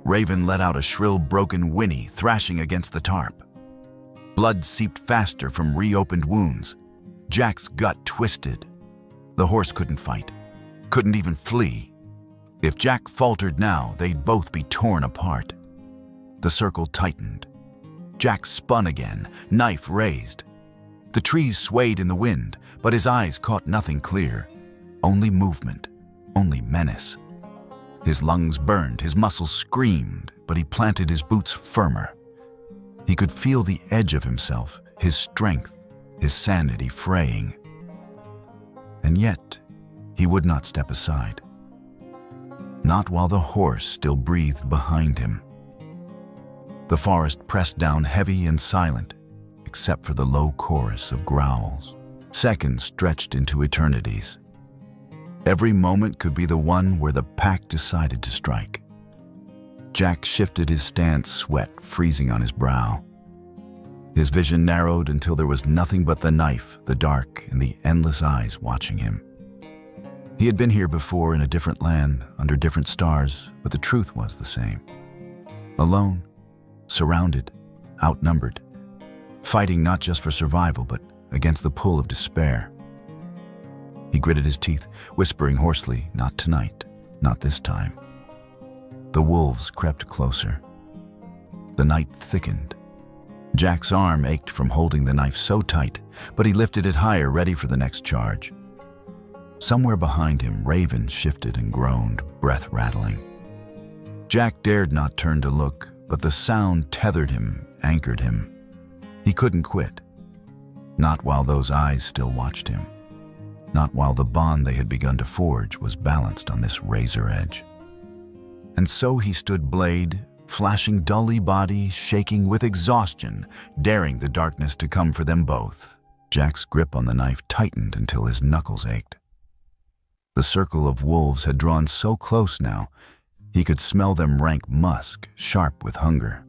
Raven let out a shrill, broken whinny, thrashing against the tarp. Blood seeped faster from reopened wounds. Jack's gut twisted. The horse couldn't fight, couldn't even flee. If Jack faltered now, they'd both be torn apart. The circle tightened. Jack spun again, knife raised. The trees swayed in the wind, but his eyes caught nothing clear. Only movement, only menace. His lungs burned, his muscles screamed, but he planted his boots firmer. He could feel the edge of himself, his strength, his sanity fraying. And yet, he would not step aside. Not while the horse still breathed behind him. The forest pressed down heavy and silent, except for the low chorus of growls. Seconds stretched into eternities. Every moment could be the one where the pack decided to strike. Jack shifted his stance, sweat freezing on his brow. His vision narrowed until there was nothing but the knife, the dark, and the endless eyes watching him. He had been here before in a different land, under different stars, but the truth was the same. Alone, surrounded, outnumbered, fighting not just for survival, but against the pull of despair. He gritted his teeth, whispering hoarsely, "Not tonight, not this time." The wolves crept closer. The night thickened. Jack's arm ached from holding the knife so tight, but he lifted it higher, ready for the next charge. Somewhere behind him, Raven shifted and groaned, breath rattling. Jack dared not turn to look, but the sound tethered him, anchored him. He couldn't quit. Not while those eyes still watched him. Not while the bond they had begun to forge was balanced on this razor edge. And so he stood, blade, flashing dully, body shaking with exhaustion, daring the darkness to come for them both. Jack's grip on the knife tightened until his knuckles ached. The circle of wolves had drawn so close now, he could smell them rank musk, sharp with hunger.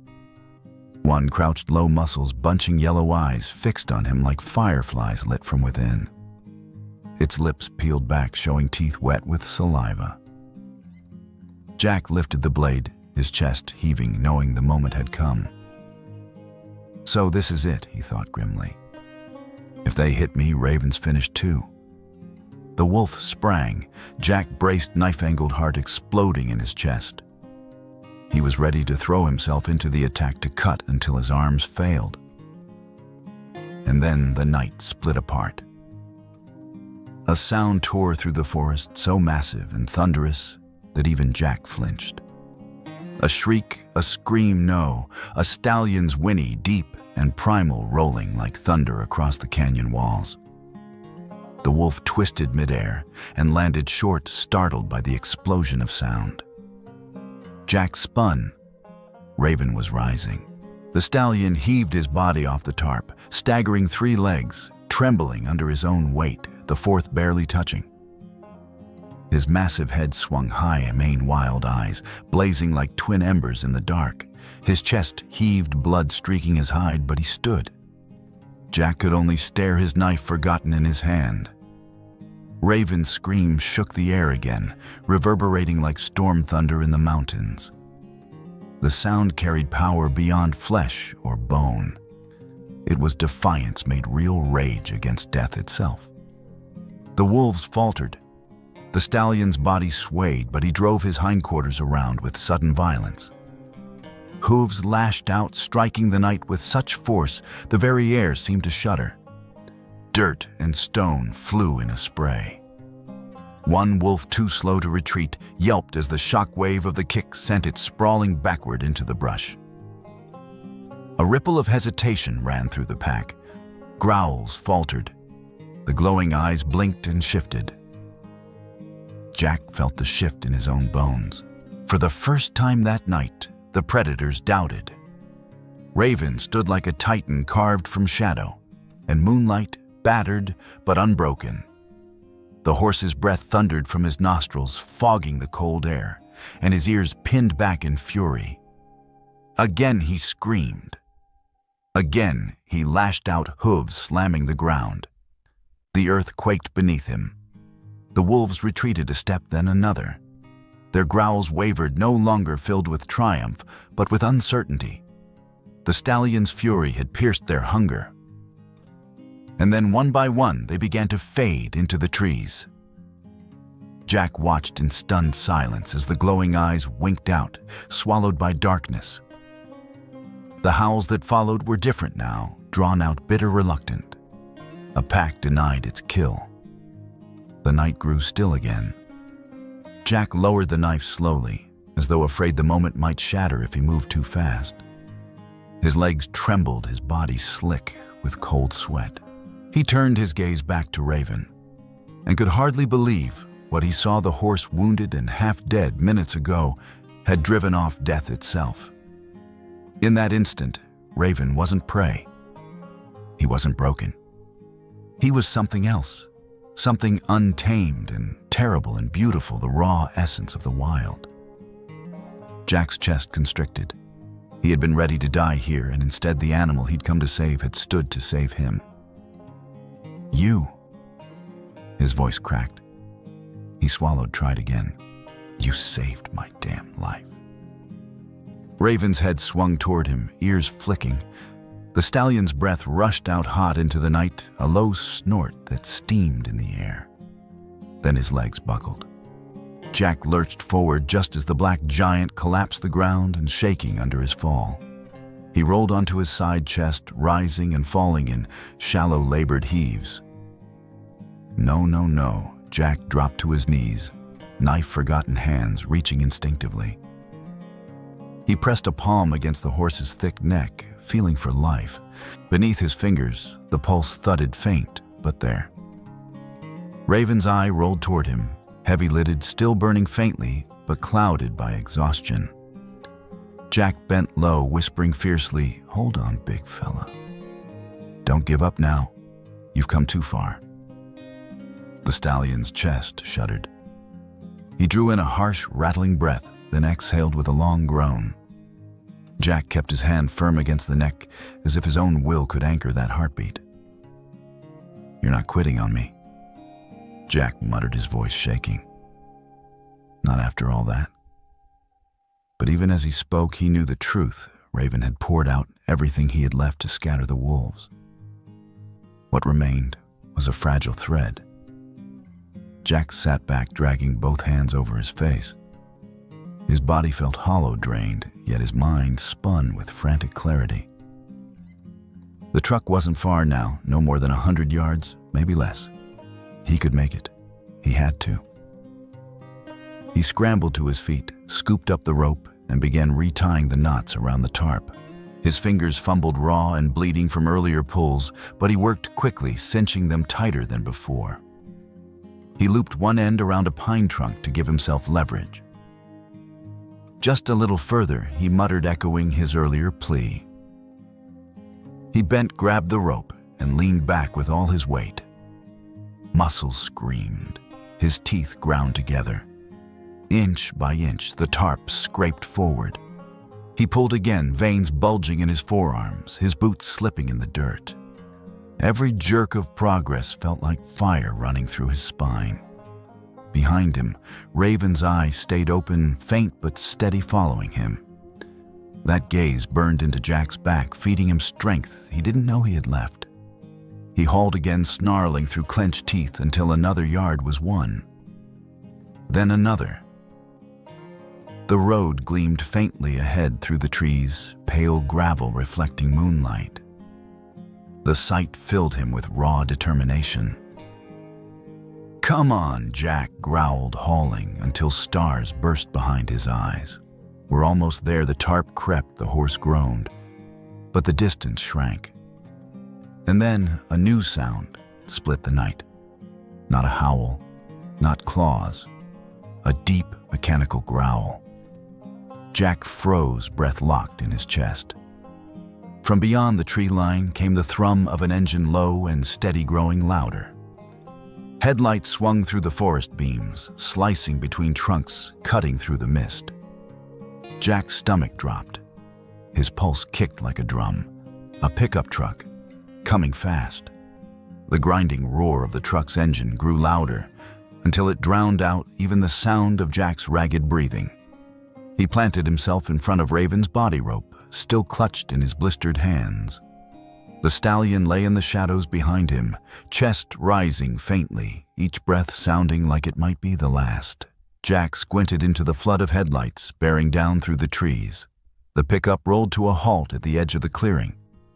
One crouched low, muscles bunching, yellow eyes fixed on him like fireflies lit from within. Its lips peeled back, showing teeth wet with saliva. Jack lifted the blade, his chest heaving, knowing the moment had come. So this is it, he thought grimly. If they hit me, Raven's finished too. The wolf sprang, Jack braced, knife-angled heart exploding in his chest. He was ready to throw himself into the attack, to cut until his arms failed. And then the night split apart. A sound tore through the forest, so massive and thunderous that even Jack flinched. A shriek, a scream, no, a stallion's whinny, deep and primal, rolling like thunder across the canyon walls. The wolf twisted midair and landed short, startled by the explosion of sound. Jack spun. Raven was rising. The stallion heaved his body off the tarp, staggering 3 legs, trembling under his own weight, the 4th barely touching. His massive head swung high, mane, wild eyes, blazing like twin embers in the dark. His chest heaved, blood streaking his hide, but he stood. Jack could only stare, his knife forgotten in his hand. Raven's scream shook the air again, reverberating like storm thunder in the mountains. The sound carried power beyond flesh or bone. It was defiance made real, rage against death itself. The wolves faltered. The stallion's body swayed, but he drove his hindquarters around with sudden violence. Hooves lashed out, striking the night with such force the very air seemed to shudder. Dirt and stone flew in a spray. One wolf, too slow to retreat, yelped as the shock wave of the kick sent it sprawling backward into the brush. A ripple of hesitation ran through the pack. Growls faltered. The glowing eyes blinked and shifted. Jack felt the shift in his own bones. For the first time that night, the predators doubted. Raven stood like a titan carved from shadow, and moonlight, battered but unbroken. The horse's breath thundered from his nostrils, fogging the cold air, and his ears pinned back in fury. Again he screamed. Again he lashed out, hooves slamming the ground. The earth quaked beneath him. The wolves retreated a step, then another. Their growls wavered, no longer filled with triumph, but with uncertainty. The stallion's fury had pierced their hunger. And then one by one they began to fade into the trees. Jack watched in stunned silence as the glowing eyes winked out, swallowed by darkness. The howls that followed were different now, drawn out, bitter, reluctant. A pack denied its kill. The night grew still again. Jack lowered the knife slowly, as though afraid the moment might shatter if he moved too fast. His legs trembled, his body slick with cold sweat. He turned his gaze back to Raven, and could hardly believe what he saw. The horse, wounded and half dead minutes ago, had driven off death itself. In that instant, Raven wasn't prey. He wasn't broken. He was something else, something untamed and terrible and beautiful, the raw essence of the wild. Jack's chest constricted. He had been ready to die here, and instead the animal he'd come to save had stood to save him. "You." His voice cracked. He swallowed, tried again. "You saved my damn life." Raven's head swung toward him, ears flicking. The stallion's breath rushed out hot into the night, a low snort that steamed in the air. Then his legs buckled. Jack lurched forward just as the black giant collapsed the ground and shaking under his fall. He rolled onto his side chest, rising and falling in shallow, labored heaves. No, no, no. Jack dropped to his knees, knife-forgotten hands reaching instinctively. He pressed a palm against the horse's thick neck, feeling for life. Beneath his fingers, the pulse thudded faint, but there. Raven's eye rolled toward him, heavy-lidded, still burning faintly, but clouded by exhaustion. Jack bent low, whispering fiercely, "Hold on, big fella. Don't give up now. You've come too far." The stallion's chest shuddered. He drew in a harsh, rattling breath, then exhaled with a long groan. Jack kept his hand firm against the neck, as if his own will could anchor that heartbeat. "You're not quitting on me?" Jack muttered, his voice shaking. "Not after all that." But even as he spoke, he knew the truth. Raven had poured out everything he had left to scatter the wolves. What remained was a fragile thread. Jack sat back, dragging both hands over his face. His body felt hollow, drained, yet his mind spun with frantic clarity. The truck wasn't far now, no more than 100 yards, maybe less. He could make it. He had to. He scrambled to his feet, scooped up the rope, and began retying the knots around the tarp. His fingers fumbled raw and bleeding from earlier pulls, but he worked quickly, cinching them tighter than before. He looped one end around a pine trunk to give himself leverage. Just a little further, he muttered, echoing his earlier plea. He bent, grabbed the rope, and leaned back with all his weight. Muscles screamed. His teeth ground together. Inch by inch, the tarp scraped forward. He pulled again, veins bulging in his forearms, his boots slipping in the dirt. Every jerk of progress felt like fire running through his spine. Behind him, Raven's eye stayed open, faint but steady, following him. That gaze burned into Jack's back, feeding him strength he didn't know he had left. He hauled again, snarling through clenched teeth until another yard was won. Then another. The road gleamed faintly ahead through the trees, pale gravel reflecting moonlight. The sight filled him with raw determination. "Come on," Jack growled, hauling until stars burst behind his eyes. "We're almost there." The tarp crept, the horse groaned, but the distance shrank. And then a new sound split the night. Not a howl, not claws, a deep mechanical growl. Jack froze, breath locked in his chest. From beyond the tree line came the thrum of an engine, low and steady, growing louder. Headlights swung through the forest beams, slicing between trunks, cutting through the mist. Jack's stomach dropped. His pulse kicked like a drum. A pickup truck, coming fast. The grinding roar of the truck's engine grew louder until it drowned out even the sound of Jack's ragged breathing. He planted himself in front of Raven's body rope, still clutched in his blistered hands. The stallion lay in the shadows behind him, chest rising faintly, each breath sounding like it might be the last. Jack squinted into the flood of headlights, bearing down through the trees. The pickup rolled to a halt at the edge of the clearing.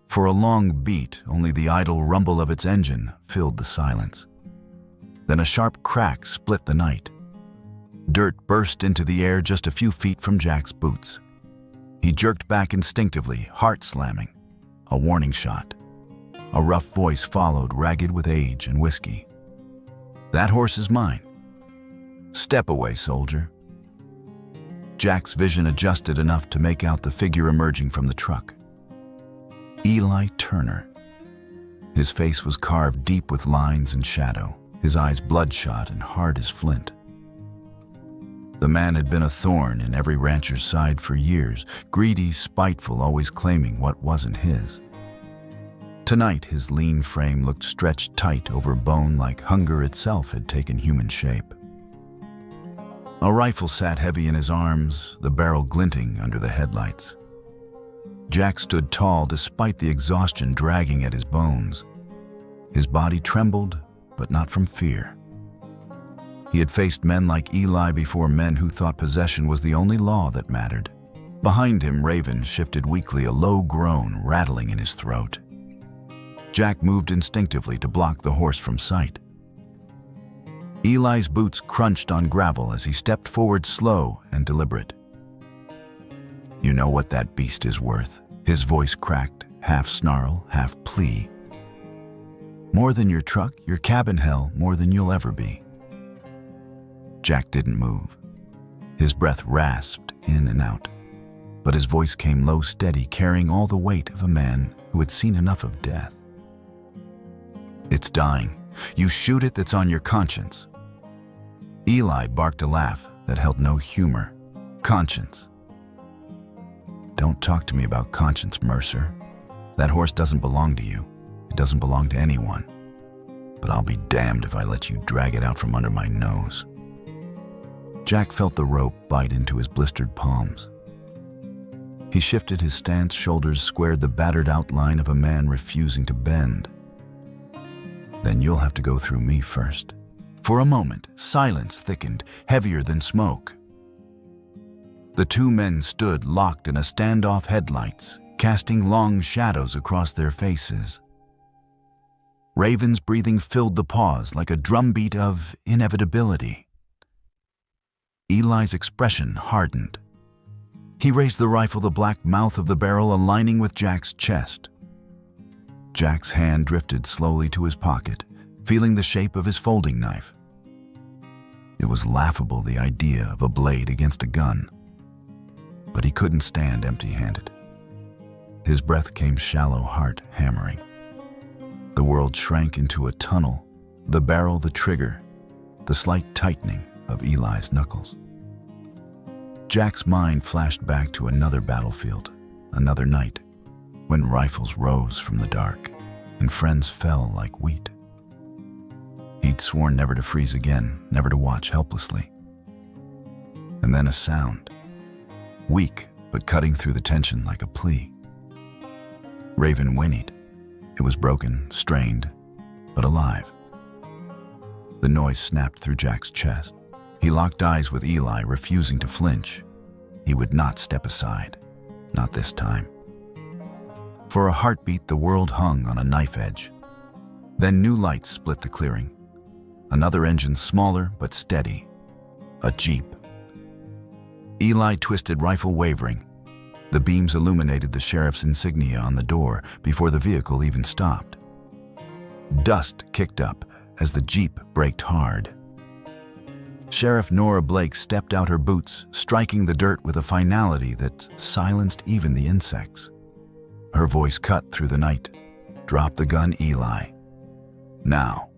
For a long beat, only the idle rumble of its engine filled the silence. Then a sharp crack split the night. Dirt burst into the air just a few feet from Jack's boots. He jerked back instinctively, heart slamming. A warning shot. A rough voice followed, ragged with age and whiskey. "That horse is mine. Step away, soldier." Jack's vision adjusted enough to make out the figure emerging from the truck. Eli Turner. His face was carved deep with lines and shadow, his eyes bloodshot and hard as flint. The man had been a thorn in every rancher's side for years, greedy, spiteful, always claiming what wasn't his. Tonight, his lean frame looked stretched tight over bone like hunger itself had taken human shape. A rifle sat heavy in his arms, the barrel glinting under the headlights. Jack stood tall despite the exhaustion dragging at his bones. His body trembled, but not from fear. He had faced men like Eli before, men who thought possession was the only law that mattered. Behind him, Raven shifted weakly, a low groan rattling in his throat. Jack moved instinctively to block the horse from sight. Eli's boots crunched on gravel as he stepped forward, slow and deliberate. "You know what that beast is worth," his voice cracked, half snarl, half plea. "More than your truck, your cabin, hell, more than you'll ever be." Jack didn't move. His breath rasped in and out, but his voice came low, steady, carrying all the weight of a man who had seen enough of death. "It's dying. You shoot it, that's on your conscience." Eli barked a laugh that held no humor. "Conscience? Don't talk to me about conscience, Mercer. That horse doesn't belong to you. It doesn't belong to anyone. But I'll be damned if I let you drag it out from under my nose." Jack felt the rope bite into his blistered palms. He shifted his stance, shoulders squared, the battered outline of a man refusing to bend. "Then you'll have to go through me first." For a moment, silence thickened, heavier than smoke. The two men stood locked in a standoff, headlights casting long shadows across their faces. Raven's breathing filled the pause like a drumbeat of inevitability. Eli's expression hardened. He raised the rifle, the black mouth of the barrel aligning with Jack's chest. Jack's hand drifted slowly to his pocket, feeling the shape of his folding knife. It was laughable, the idea of a blade against a gun. But he couldn't stand empty-handed. His breath came shallow, heart hammering. The world shrank into a tunnel, the barrel, the trigger, the slight tightening of Eli's knuckles. Jack's mind flashed back to another battlefield, another night, when rifles rose from the dark and friends fell like wheat. He'd sworn never to freeze again, never to watch helplessly. And then a sound, weak but cutting through the tension like a plea. Raven whinnied. It was broken, strained, but alive. The noise snapped through Jack's chest. He locked eyes with Eli, refusing to flinch. He would not step aside, not this time. For a heartbeat, the world hung on a knife edge. Then new lights split the clearing. Another engine, smaller but steady. A Jeep. Eli twisted, rifle wavering. The beams illuminated the sheriff's insignia on the door before the vehicle even stopped. Dust kicked up as the Jeep braked hard. Sheriff Nora Blake stepped out, her boots striking the dirt with a finality that silenced even the insects. Her voice cut through the night. "Drop the gun, Eli. Now."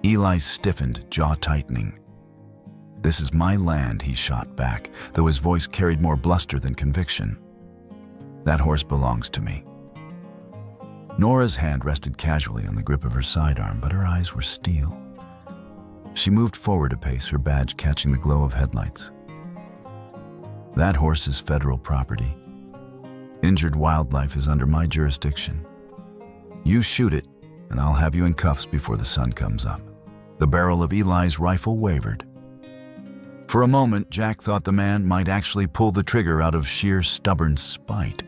Eli stiffened, jaw tightening. "This is my land," he shot back, though his voice carried more bluster than conviction. "That horse belongs to me." Nora's hand rested casually on the grip of her sidearm, but her eyes were steel. She moved forward a pace, her badge catching the glow of headlights. "That horse is federal property. Injured wildlife is under my jurisdiction. You shoot it, and I'll have you in cuffs before the sun comes up." The barrel of Eli's rifle wavered. For a moment, Jack thought the man might actually pull the trigger out of sheer stubborn spite.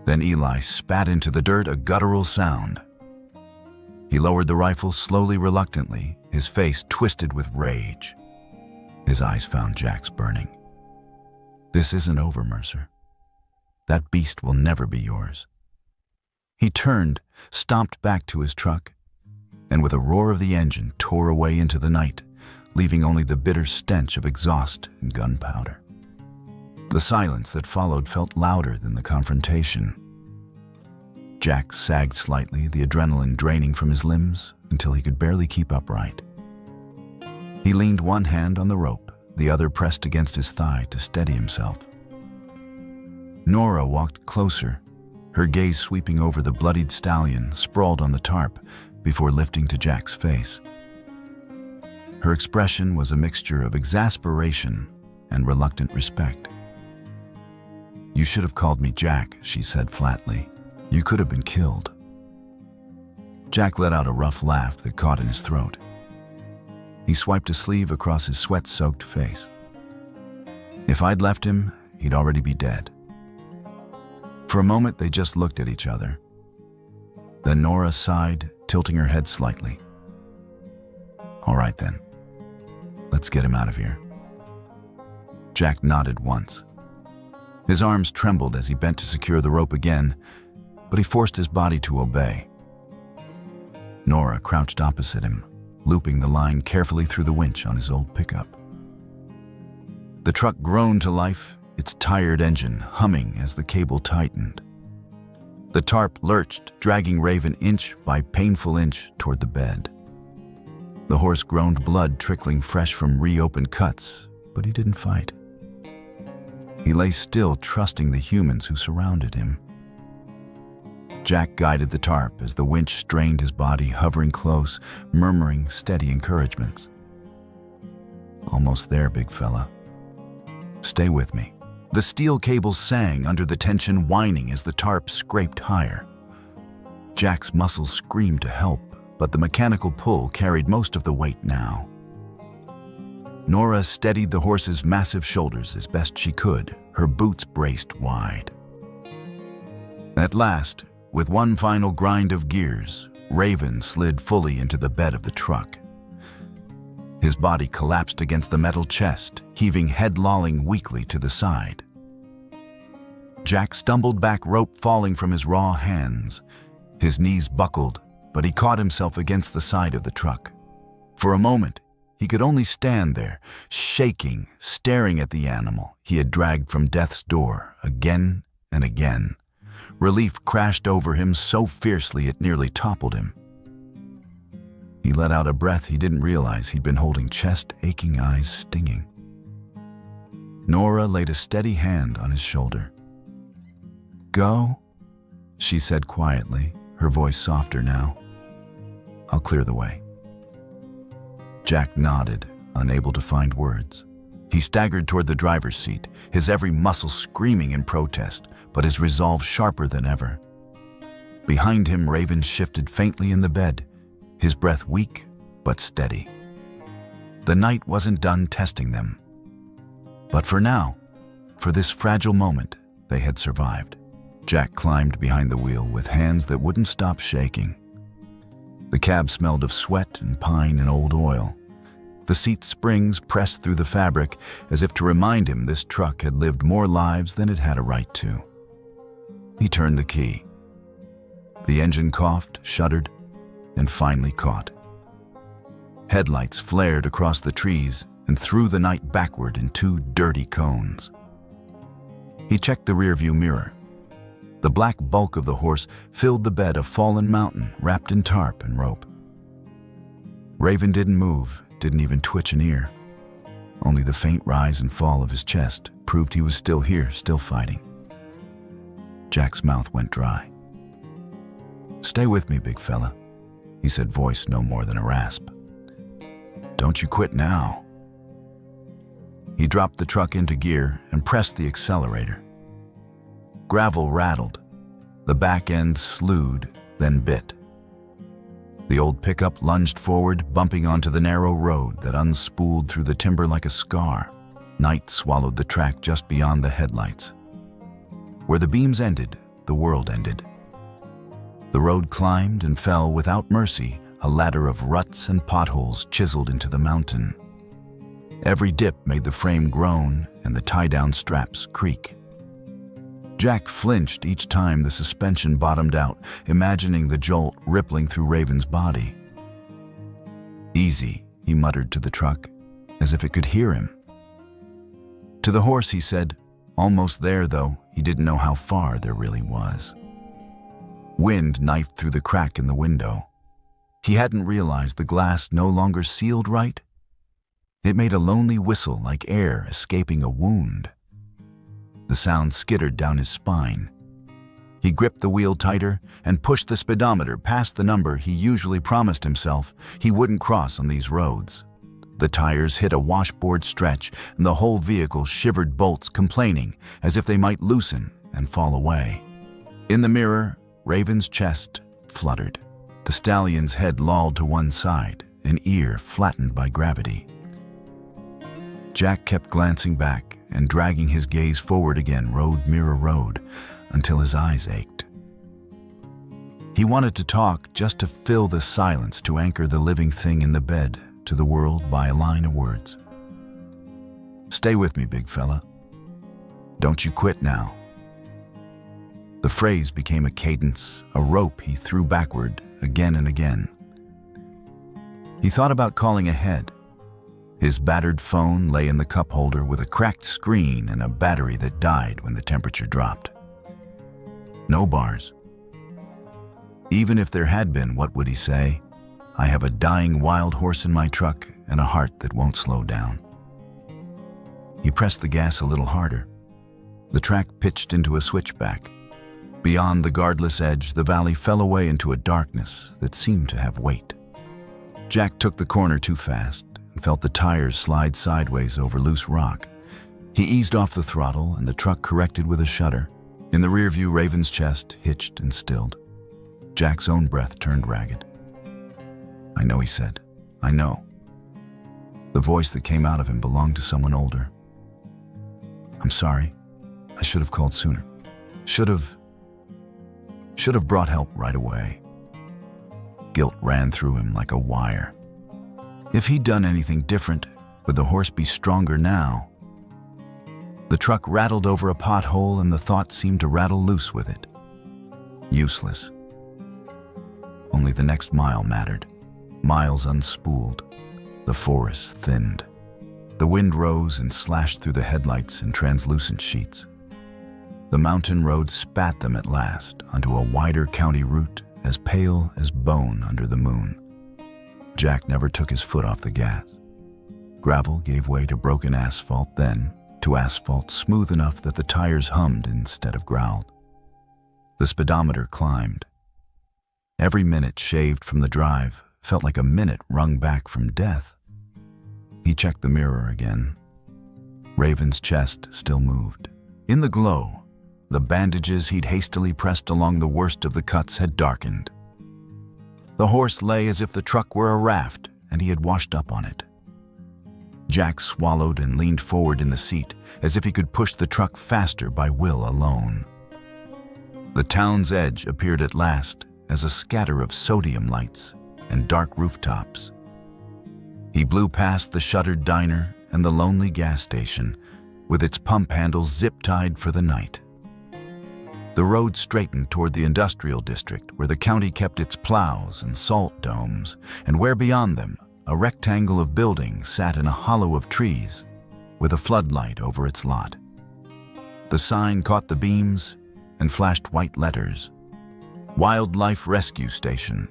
Then Eli spat into the dirt, a guttural sound. He lowered the rifle slowly, reluctantly, his face twisted with rage. His eyes found Jack's burning. "This isn't over, Mercer. That beast will never be yours." He turned, stomped back to his truck, and with a roar of the engine tore away into the night, leaving only the bitter stench of exhaust and gunpowder. The silence that followed felt louder than the confrontation. Jack sagged slightly, the adrenaline draining from his limbs until he could barely keep upright. He leaned one hand on the rope, the other pressed against his thigh to steady himself. Nora walked closer, her gaze sweeping over the bloodied stallion sprawled on the tarp before lifting to Jack's face. Her expression was a mixture of exasperation and reluctant respect. "You should have called me Jack," she said flatly. "You could have been killed." Jack let out a rough laugh that caught in his throat. He swiped a sleeve across his sweat-soaked face. If I'd left him, he'd already be dead. For a moment, they just looked at each other. Then Nora sighed, tilting her head slightly. "All right then. Let's get him out of here." Jack nodded once. His arms trembled as he bent to secure the rope again, but he forced his body to obey. Nora crouched opposite him, looping the line carefully through the winch on his old pickup. The truck groaned to life, its tired engine humming as the cable tightened. The tarp lurched, dragging Raven inch by painful inch toward the bed. The horse groaned, blood trickling fresh from reopened cuts, but he didn't fight. He lay still, trusting the humans who surrounded him. Jack guided the tarp as the winch strained his body, hovering close, murmuring steady encouragements. "Almost there, big fella. Stay with me." The steel cables sang under the tension, whining as the tarp scraped higher. Jack's muscles screamed to help, but the mechanical pull carried most of the weight now. Nora steadied the horse's massive shoulders as best she could, her boots braced wide. At last, with one final grind of gears, Raven slid fully into the bed of the truck. His body collapsed against the metal chest, heaving head-lolling weakly to the side. Jack stumbled back, rope falling from his raw hands. His knees buckled, but he caught himself against the side of the truck. For a moment, he could only stand there, shaking, staring at the animal he had dragged from death's door again and again. Relief crashed over him so fiercely it nearly toppled him. He let out a breath he didn't realize he'd been holding, chest aching, eyes stinging. Nora laid a steady hand on his shoulder. "Go," she said quietly, her voice softer now. "I'll clear the way." Jack nodded, unable to find words. He staggered toward the driver's seat, his every muscle screaming in protest, but his resolve sharper than ever. Behind him, Raven shifted faintly in the bed, his breath weak but steady. The night wasn't done testing them. But for now, for this fragile moment, they had survived. Jack climbed behind the wheel with hands that wouldn't stop shaking. The cab smelled of sweat and pine and old oil. The seat springs pressed through the fabric as if to remind him this truck had lived more lives than it had a right to. He turned the key. The engine coughed, shuddered, and finally caught. Headlights flared across the trees and threw the night backward in two dirty cones. He checked the rearview mirror. The black bulk of the horse filled the bed, a fallen mountain wrapped in tarp and rope. Raven didn't move, didn't even twitch an ear. Only the faint rise and fall of his chest proved he was still here, still fighting. Jack's mouth went dry. "Stay with me, big fella," he said, voice no more than a rasp. "Don't you quit now." He dropped the truck into gear and pressed the accelerator. Gravel rattled. The back end slewed, then bit. The old pickup lunged forward, bumping onto the narrow road that unspooled through the timber like a scar. Night swallowed the track just beyond the headlights. Where the beams ended, the world ended. The road climbed and fell without mercy, a ladder of ruts and potholes chiseled into the mountain. Every dip made the frame groan and the tie-down straps creak. Jack flinched each time the suspension bottomed out, imagining the jolt rippling through Raven's body. "Easy," he muttered to the truck, as if it could hear him. To the horse he said, "Almost there," though he didn't know how far there really was. Wind knifed through the crack in the window. He hadn't realized the glass no longer sealed right. It made a lonely whistle like air escaping a wound. The sound skittered down his spine. He gripped the wheel tighter and pushed the speedometer past the number he usually promised himself he wouldn't cross on these roads. The tires hit a washboard stretch and the whole vehicle shivered bolts, complaining as if they might loosen and fall away. In the mirror, Raven's chest fluttered. The stallion's head lolled to one side, an ear flattened by gravity. Jack kept glancing back and dragging his gaze forward again, road mirror road, until his eyes ached. He wanted to talk, just to fill the silence, to anchor the living thing in the bed to the world by a line of words. "Stay with me, big fella. Don't you quit now." The phrase became a cadence, a rope he threw backward again and again. He thought about calling ahead. His battered phone lay in the cup holder with a cracked screen and a battery that died when the temperature dropped. No bars. Even if there had been, what would he say? "I have a dying wild horse in my truck and a heart that won't slow down." He pressed the gas a little harder. The track pitched into a switchback. Beyond the guardless edge, the valley fell away into a darkness that seemed to have weight. Jack took the corner too fast and felt the tires slide sideways over loose rock. He eased off the throttle and the truck corrected with a shudder. In the rearview, Raven's chest hitched and stilled. Jack's own breath turned ragged. "I know," he said. "I know." The voice that came out of him belonged to someone older. "I'm sorry. I should have called sooner. Should have brought help right away." Guilt ran through him like a wire. If he'd done anything different, would the horse be stronger now? The truck rattled over a pothole and the thought seemed to rattle loose with it. Useless. Only the next mile mattered. Miles unspooled. The forest thinned. The wind rose and slashed through the headlights in translucent sheets. The mountain road spat them at last onto a wider county route as pale as bone under the moon. Jack never took his foot off the gas. Gravel gave way to broken asphalt, then to asphalt smooth enough that the tires hummed instead of growled. The speedometer climbed. Every minute shaved from the drive felt like a minute wrung back from death. He checked the mirror again. Raven's chest still moved. In the glow, the bandages he'd hastily pressed along the worst of the cuts had darkened. The horse lay as if the truck were a raft and he had washed up on it. Jack swallowed and leaned forward in the seat as if he could push the truck faster by will alone. The town's edge appeared at last as a scatter of sodium lights and dark rooftops. He blew past the shuttered diner and the lonely gas station, with its pump handles zip-tied for the night. The road straightened toward the industrial district, where the county kept its plows and salt domes, and where beyond them, a rectangle of buildings sat in a hollow of trees, with a floodlight over its lot. The sign caught the beams and flashed white letters. Wildlife Rescue Station.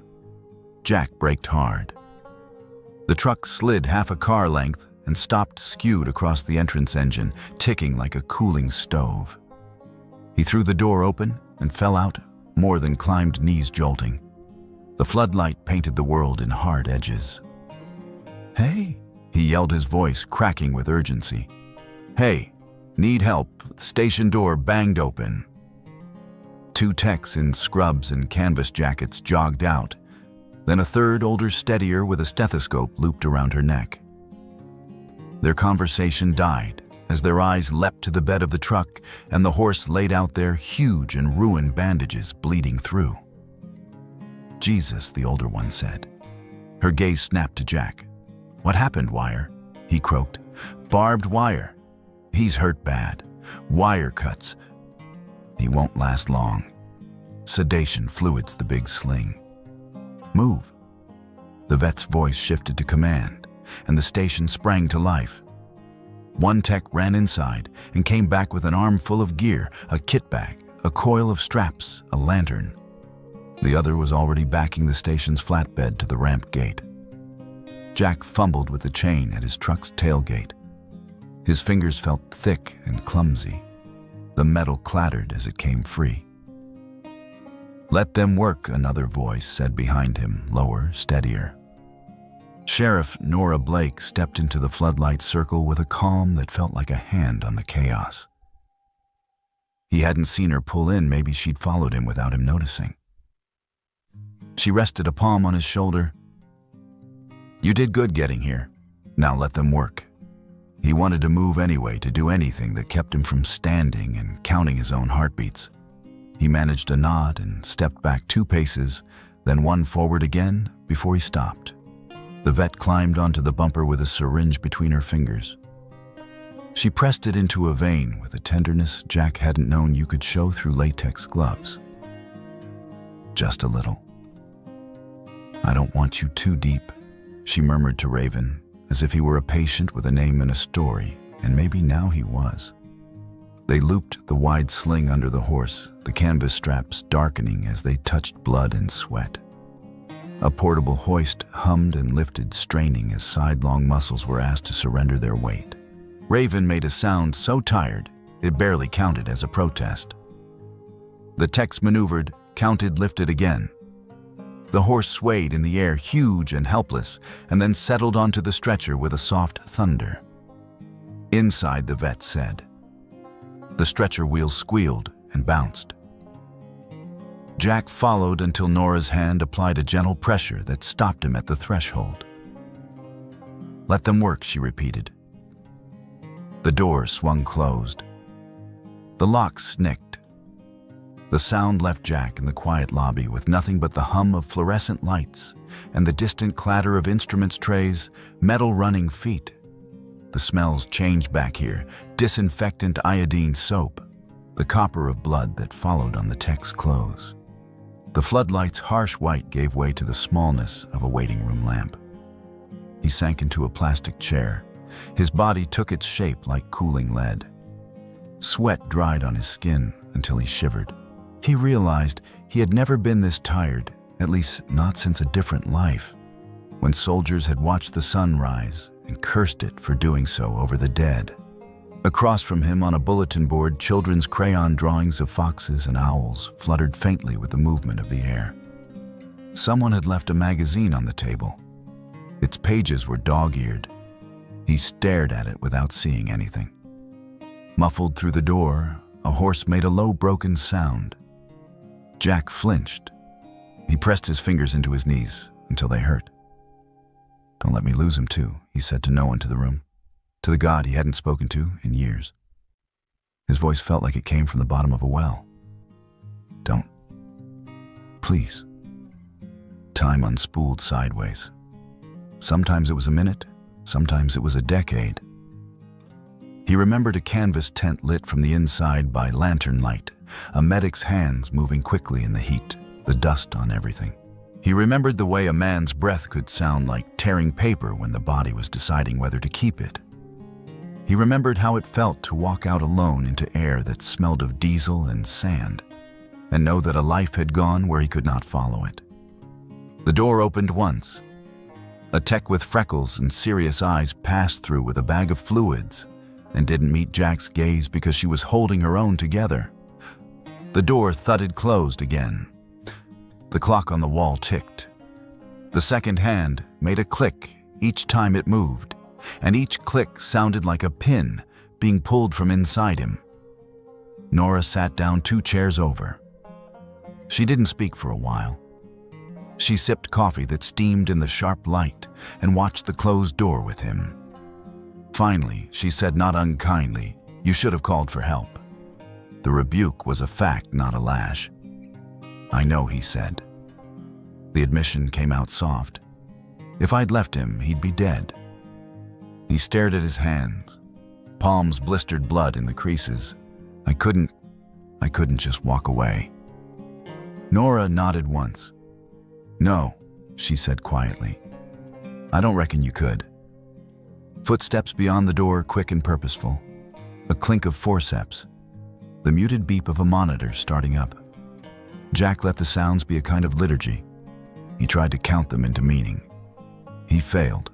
Jack braked hard. The truck slid half a car length and stopped skewed across the entrance engine, ticking like a cooling stove. He threw the door open and fell out, more than climbed knees jolting. The floodlight painted the world in hard edges. "Hey," he yelled, his voice cracking with urgency. "Hey, need help, the station door banged open." Two techs in scrubs and canvas jackets jogged out. Then a third, older, steadier, with a stethoscope looped around her neck. Their conversation died as their eyes leapt to the bed of the truck and the horse laid out there, huge and ruined bandages bleeding through. "Jesus," the older one said. Her gaze snapped to Jack. "What happened, Wire?" he croaked. "Barbed wire. He's hurt bad. Wire cuts. He won't last long. Sedation fluids the big sling. Move." The vet's voice shifted to command, and the station sprang to life. One tech ran inside and came back with an armful of gear, a kit bag, a coil of straps, a lantern. The other was already backing the station's flatbed to the ramp gate. Jack fumbled with the chain at his truck's tailgate. His fingers felt thick and clumsy. The metal clattered as it came free. "Let them work," another voice said behind him, lower, steadier. Sheriff Nora Blake stepped into the floodlight circle with a calm that felt like a hand on the chaos. He hadn't seen her pull in. Maybe she'd followed him without him noticing. She rested a palm on his shoulder. "You did good getting here. Now let them work." He wanted to move anyway, to do anything that kept him from standing and counting his own heartbeats. He managed a nod and stepped back 2 paces, then 1 forward again before he stopped. The vet climbed onto the bumper with a syringe between her fingers. She pressed it into a vein with a tenderness Jack hadn't known you could show through latex gloves. "Just a little." "I don't want you too deep," she murmured to Raven, as if he were a patient with a name and a story, and maybe now he was. They looped the wide sling under the horse, the canvas straps darkening as they touched blood and sweat. A portable hoist hummed and lifted, straining as sidelong muscles were asked to surrender their weight. Raven made a sound so tired it barely counted as a protest. The techs maneuvered, counted, lifted again. The horse swayed in the air, huge and helpless, and then settled onto the stretcher with a soft thunder. "Inside," the vet said. The stretcher wheels squealed and bounced. Jack followed until Nora's hand applied a gentle pressure that stopped him at the threshold. "Let them work," she repeated. The door swung closed. The lock snicked. The sound left Jack in the quiet lobby with nothing but the hum of fluorescent lights and the distant clatter of instruments trays, metal running feet. The smells changed back here: disinfectant, iodine, soap, the copper of blood that followed on the tech's clothes. The floodlight's harsh white gave way to the smallness of a waiting room lamp. He sank into a plastic chair. His body took its shape like cooling lead. Sweat dried on his skin until he shivered. He realized he had never been this tired, at least not since a different life, when soldiers had watched the sun rise and cursed it for doing so over the dead. Across from him on a bulletin board, children's crayon drawings of foxes and owls fluttered faintly with the movement of the air. Someone had left a magazine on the table. Its pages were dog-eared. He stared at it without seeing anything. Muffled through the door, a horse made a low, broken sound. Jack flinched. He pressed his fingers into his knees until they hurt. "Don't let me lose him too," he said to no one to the room, to the God he hadn't spoken to in years. His voice felt like it came from the bottom of a well. "Don't. Please." Time unspooled sideways. Sometimes it was a minute, sometimes it was a decade. He remembered a canvas tent lit from the inside by lantern light, a medic's hands moving quickly in the heat, the dust on everything. He remembered the way a man's breath could sound like tearing paper when the body was deciding whether to keep it. He remembered how it felt to walk out alone into air that smelled of diesel and sand, and know that a life had gone where he could not follow it. The door opened once. A tech with freckles and serious eyes passed through with a bag of fluids and didn't meet Jack's gaze because she was holding her own together. The door thudded closed again. The clock on the wall ticked. The second hand made a click each time it moved, and each click sounded like a pin being pulled from inside him. Nora sat down 2 chairs over. She didn't speak for a while. She sipped coffee that steamed in the sharp light and watched the closed door with him. Finally, she said, not unkindly, "You should have called for help." The rebuke was a fact, not a lash. "I know," he said. The admission came out soft. If I'd left him, he'd be dead. He stared at his hands. Palms blistered, blood in the creases. I couldn't just walk away. Nora nodded once. "No," she said quietly. "I don't reckon you could." Footsteps beyond the door, quick and purposeful. A clink of forceps. The muted beep of a monitor starting up. Jack let the sounds be a kind of liturgy. He tried to count them into meaning. He failed.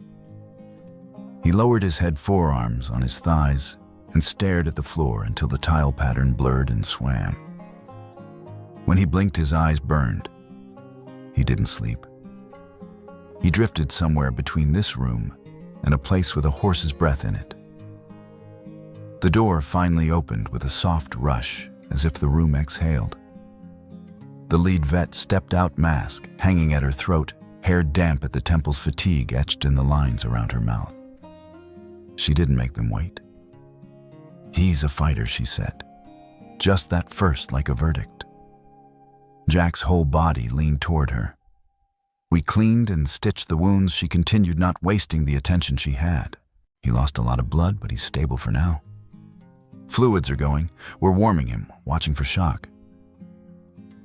He lowered his head forearms on his thighs and stared at the floor until the tile pattern blurred and swam. When he blinked, his eyes burned. He didn't sleep. He drifted somewhere between this room and a place with a horse's breath in it. The door finally opened with a soft rush, as if the room exhaled. The lead vet stepped out, mask hanging at her throat, hair damp at the temples, fatigue etched in the lines around her mouth. She didn't make them wait. "He's a fighter," she said. Just that first, like a verdict. Jack's whole body leaned toward her. "We cleaned and stitched the wounds," she continued, not wasting the attention she had. "He lost a lot of blood, but he's stable for now. Fluids are going. We're warming him, watching for shock."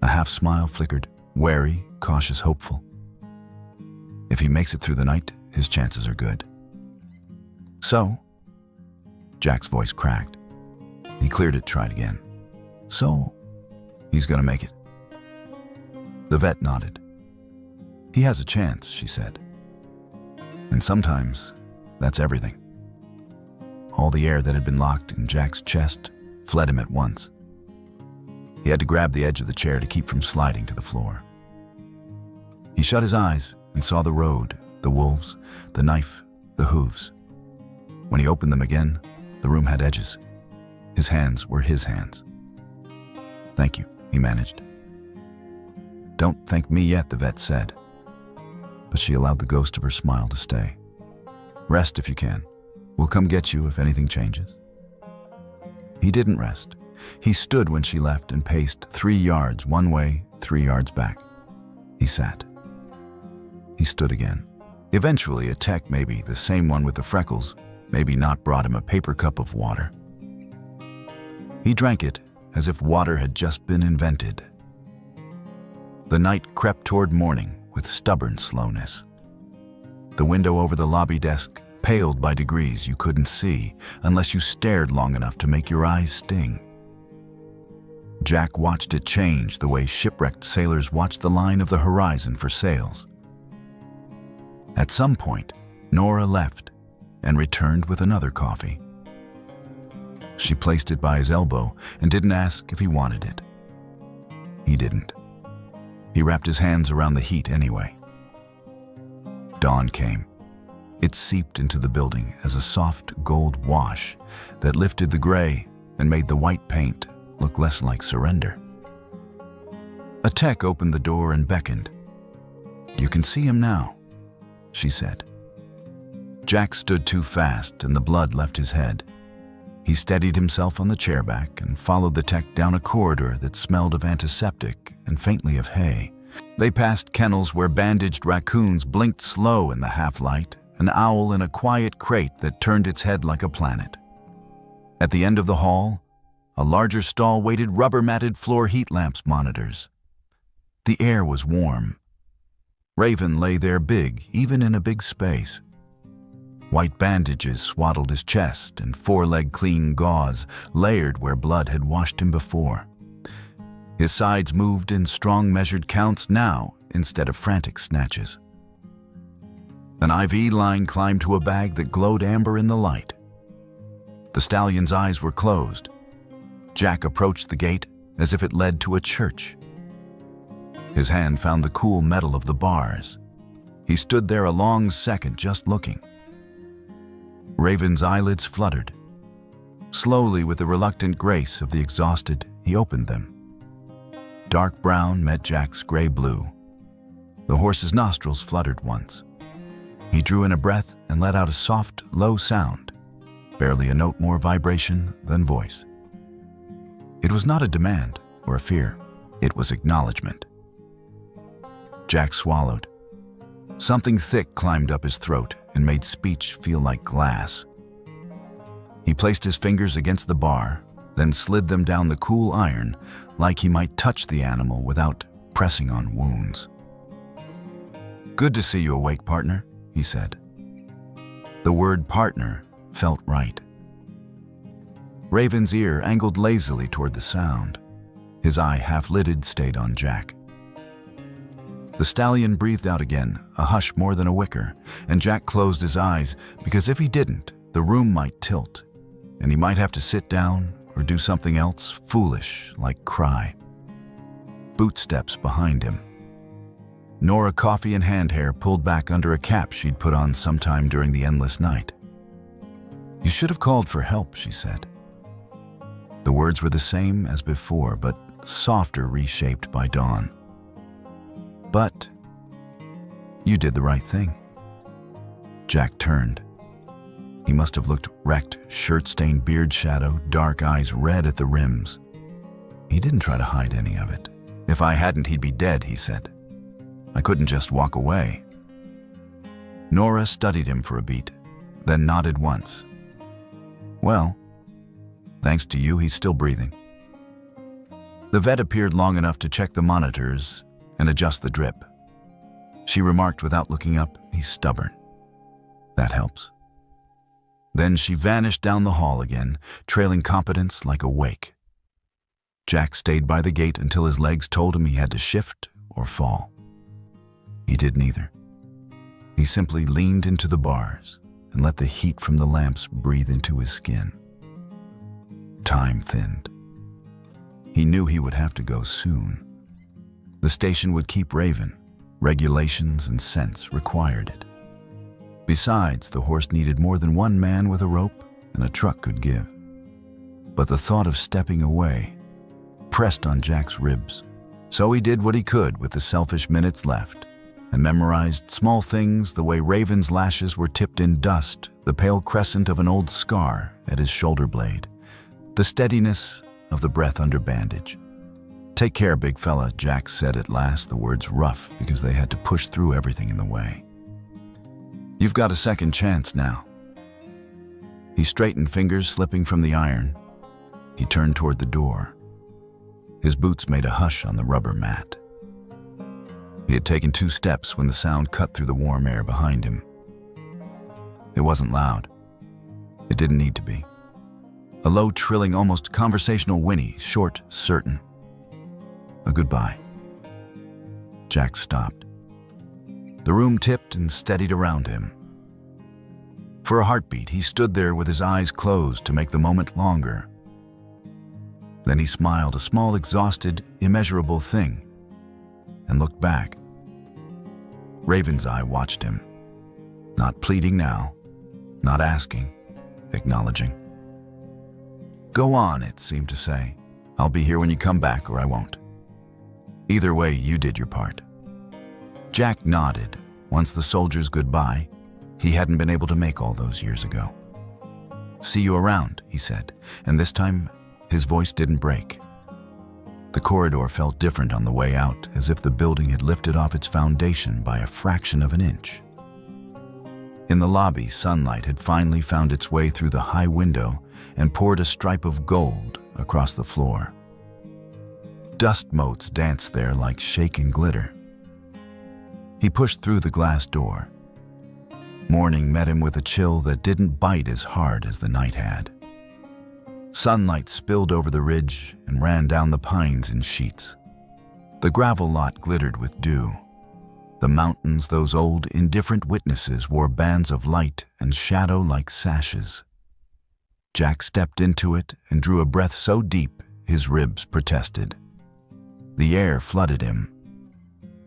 A half smile flickered, wary, cautious, hopeful. "If he makes it through the night, his chances are good." "So?" Jack's voice cracked. He cleared it, tried again. "So, he's gonna make it?" The vet nodded. "He has a chance," she said. "And sometimes, that's everything." All the air that had been locked in Jack's chest fled him at once. He had to grab the edge of the chair to keep from sliding to the floor. He shut his eyes and saw the road, the wolves, the knife, the hooves. When he opened them again, the room had edges. His hands were his hands. "Thank you," he managed. "Don't thank me yet," the vet said. But she allowed the ghost of her smile to stay. "Rest if you can. We'll come get you if anything changes." He didn't rest. He stood when she left and paced 3 yards one way, 3 yards back. He sat. He stood again. Eventually, a tech, maybe the same one with the freckles, maybe not, brought him a paper cup of water. He drank it as if water had just been invented. The night crept toward morning with stubborn slowness. The window over the lobby desk paled by degrees you couldn't see unless you stared long enough to make your eyes sting. Jack watched it change the way shipwrecked sailors watch the line of the horizon for sails. At some point, Nora left and returned with another coffee. She placed it by his elbow and didn't ask if he wanted it. He didn't. He wrapped his hands around the heat anyway. Dawn came. It seeped into the building as a soft gold wash that lifted the gray and made the white paint look less like surrender. A tech opened the door and beckoned. "You can see him now," she said. Jack stood too fast and the blood left his head. He steadied himself on the chair back and followed the tech down a corridor that smelled of antiseptic and faintly of hay. They passed kennels where bandaged raccoons blinked slow in the half-light, an owl in a quiet crate that turned its head like a planet. At the end of the hall, a larger stall waited rubber-matted floor heat lamps monitors. The air was warm. Raven lay there big, even in a big space. White bandages swaddled his chest and four-leg clean gauze layered where blood had washed him before. His sides moved in strong measured counts now instead of frantic snatches. An IV line climbed to a bag that glowed amber in the light. The stallion's eyes were closed. Jack approached the gate as if it led to a church. His hand found the cool metal of the bars. He stood there a long second just looking. Raven's eyelids fluttered. Slowly, with the reluctant grace of the exhausted, he opened them. Dark brown met Jack's gray-blue. The horse's nostrils fluttered once. He drew in a breath and let out a soft, low sound, barely a note more vibration than voice. It was not a demand or a fear. It was acknowledgement. Jack swallowed. Something thick climbed up his throat and made speech feel like glass. He placed his fingers against the bar, then slid them down the cool iron like he might touch the animal without pressing on wounds. "Good to see you awake, partner," he said. The word partner felt right. Raven's ear angled lazily toward the sound. His eye half-lidded stayed on Jack. The stallion breathed out again, a hush more than a whicker, and Jack closed his eyes because if he didn't, the room might tilt, and he might have to sit down or do something else foolish like cry. Bootsteps behind him. Nora, coffee and hand hair pulled back under a cap she'd put on sometime during the endless night. "You should have called for help," she said. The words were the same as before, but softer, reshaped by dawn. "But you did the right thing." Jack turned. He must have looked wrecked, shirt-stained beard shadow, dark eyes red at the rims. He didn't try to hide any of it. "If I hadn't, he'd be dead," he said. "I couldn't just walk away." Nora studied him for a beat, then nodded once. "Well, thanks to you, he's still breathing." The vet appeared long enough to check the monitors and adjust the drip. She remarked without looking up, "He's stubborn. That helps." Then she vanished down the hall again, trailing competence like a wake. Jack stayed by the gate until his legs told him he had to shift or fall. He did neither. He simply leaned into the bars and let the heat from the lamps breathe into his skin. Time thinned. He knew he would have to go soon. The station would keep raving. Regulations and sense required it. Besides, the horse needed more than one man with a rope and a truck could give. But the thought of stepping away pressed on Jack's ribs. So he did what he could with the selfish minutes left and memorized small things the way Raven's lashes were tipped in dust, the pale crescent of an old scar at his shoulder blade, the steadiness of the breath under bandage. "Take care, big fella," Jack said at last, the words rough because they had to push through everything in the way. "You've got a second chance now." He straightened, fingers slipping from the iron. He turned toward the door. His boots made a hush on the rubber mat. He had taken 2 steps when the sound cut through the warm air behind him. It wasn't loud. It didn't need to be. A low, trilling, almost conversational whinny, short, certain. A goodbye. Jack stopped. The room tipped and steadied around him. For a heartbeat, he stood there with his eyes closed to make the moment longer. Then he smiled, a small, exhausted, immeasurable thing, and looked back. Raven's eye watched him. Not pleading now, not asking, acknowledging. "Go on," it seemed to say. "I'll be here when you come back, or I won't. Either way, you did your part." Jack nodded. Once the soldier's goodbye, he hadn't been able to make all those years ago. "See you around," he said, and this time his voice didn't break. The corridor felt different on the way out, as if the building had lifted off its foundation by a fraction of an inch. In the lobby, sunlight had finally found its way through the high window and poured a stripe of gold across the floor. Dust motes danced there like shaken glitter. He pushed through the glass door. Morning met him with a chill that didn't bite as hard as the night had. Sunlight spilled over the ridge and ran down the pines in sheets. The gravel lot glittered with dew. The mountains, those old, indifferent witnesses, wore bands of light and shadow like sashes. Jack stepped into it and drew a breath so deep his ribs protested. The air flooded him.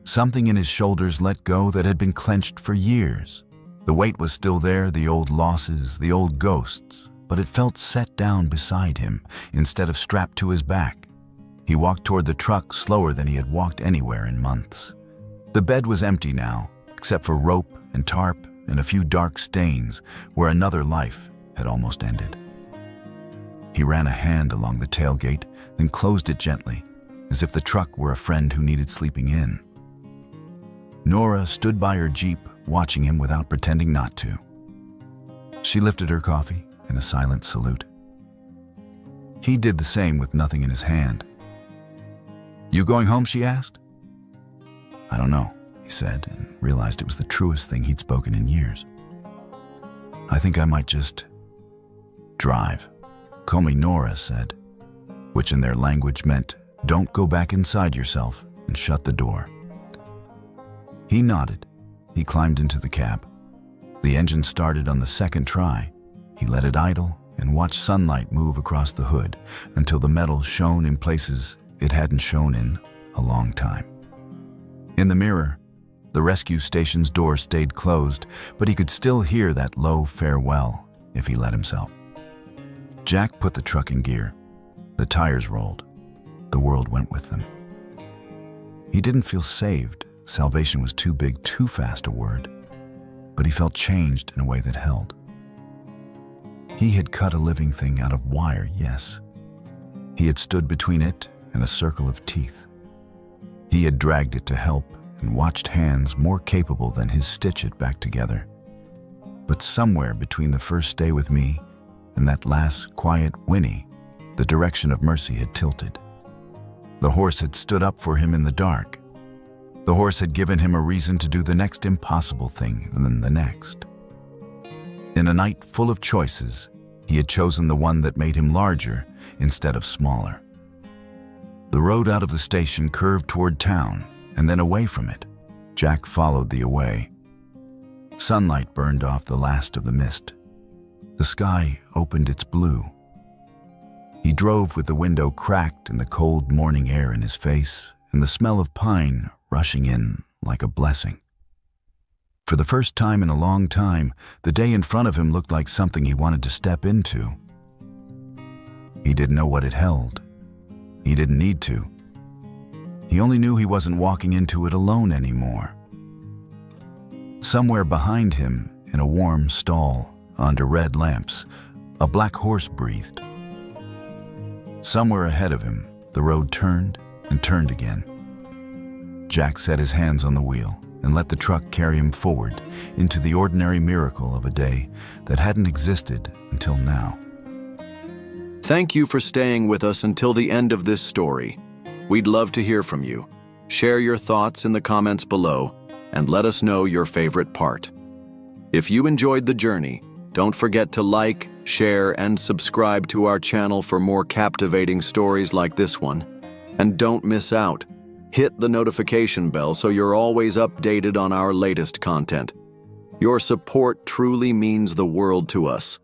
Something in his shoulders let go that had been clenched for years. The weight was still there, the old losses, the old ghosts, but it felt set down beside him instead of strapped to his back. He walked toward the truck slower than he had walked anywhere in months. The bed was empty now, except for rope and tarp and a few dark stains where another life had almost ended. He ran a hand along the tailgate, then closed it gently, as if the truck were a friend who needed sleeping in. Nora stood by her Jeep, watching him without pretending not to. She lifted her coffee in a silent salute. He did the same with nothing in his hand. "You going home?" she asked. "I don't know," he said, and realized it was the truest thing he'd spoken in years. "I think I might just drive." "Call me Nora," said, which in their language meant, "Don't go back inside yourself and shut the door." He nodded. He climbed into the cab. The engine started on the second try. He let it idle and watched sunlight move across the hood until the metal shone in places it hadn't shown in a long time. In the mirror, the rescue station's door stayed closed, but he could still hear that low farewell if he let himself. Jack put the truck in gear. The tires rolled. The world went with them. He didn't feel saved. Salvation was too big, too fast a word. But he felt changed in a way that held. He had cut a living thing out of wire, yes. He had stood between it and a circle of teeth. He had dragged it to help and watched hands more capable than his stitch it back together. But somewhere between the first day with me and that last quiet whinny, the direction of mercy had tilted. The horse had stood up for him in the dark. The horse had given him a reason to do the next impossible thing and then the next. In a night full of choices, he had chosen the one that made him larger instead of smaller. The road out of the station curved toward town and then away from it. Jack followed the away. Sunlight burned off the last of the mist. The sky opened its blue. He drove with the window cracked and the cold morning air in his face and the smell of pine rushing in like a blessing. For the first time in a long time, the day in front of him looked like something he wanted to step into. He didn't know what it held. He didn't need to. He only knew he wasn't walking into it alone anymore. Somewhere behind him, in a warm stall, under red lamps, a black horse breathed. Somewhere ahead of him, the road turned and turned again. Jack set his hands on the wheel and let the truck carry him forward into the ordinary miracle of a day that hadn't existed until now. Thank you for staying with us until the end of this story. We'd love to hear from you. Share your thoughts in the comments below and let us know your favorite part. If you enjoyed the journey, don't forget to like, share, and subscribe to our channel for more captivating stories like this one. And don't miss out. Hit the notification bell so you're always updated on our latest content. Your support truly means the world to us.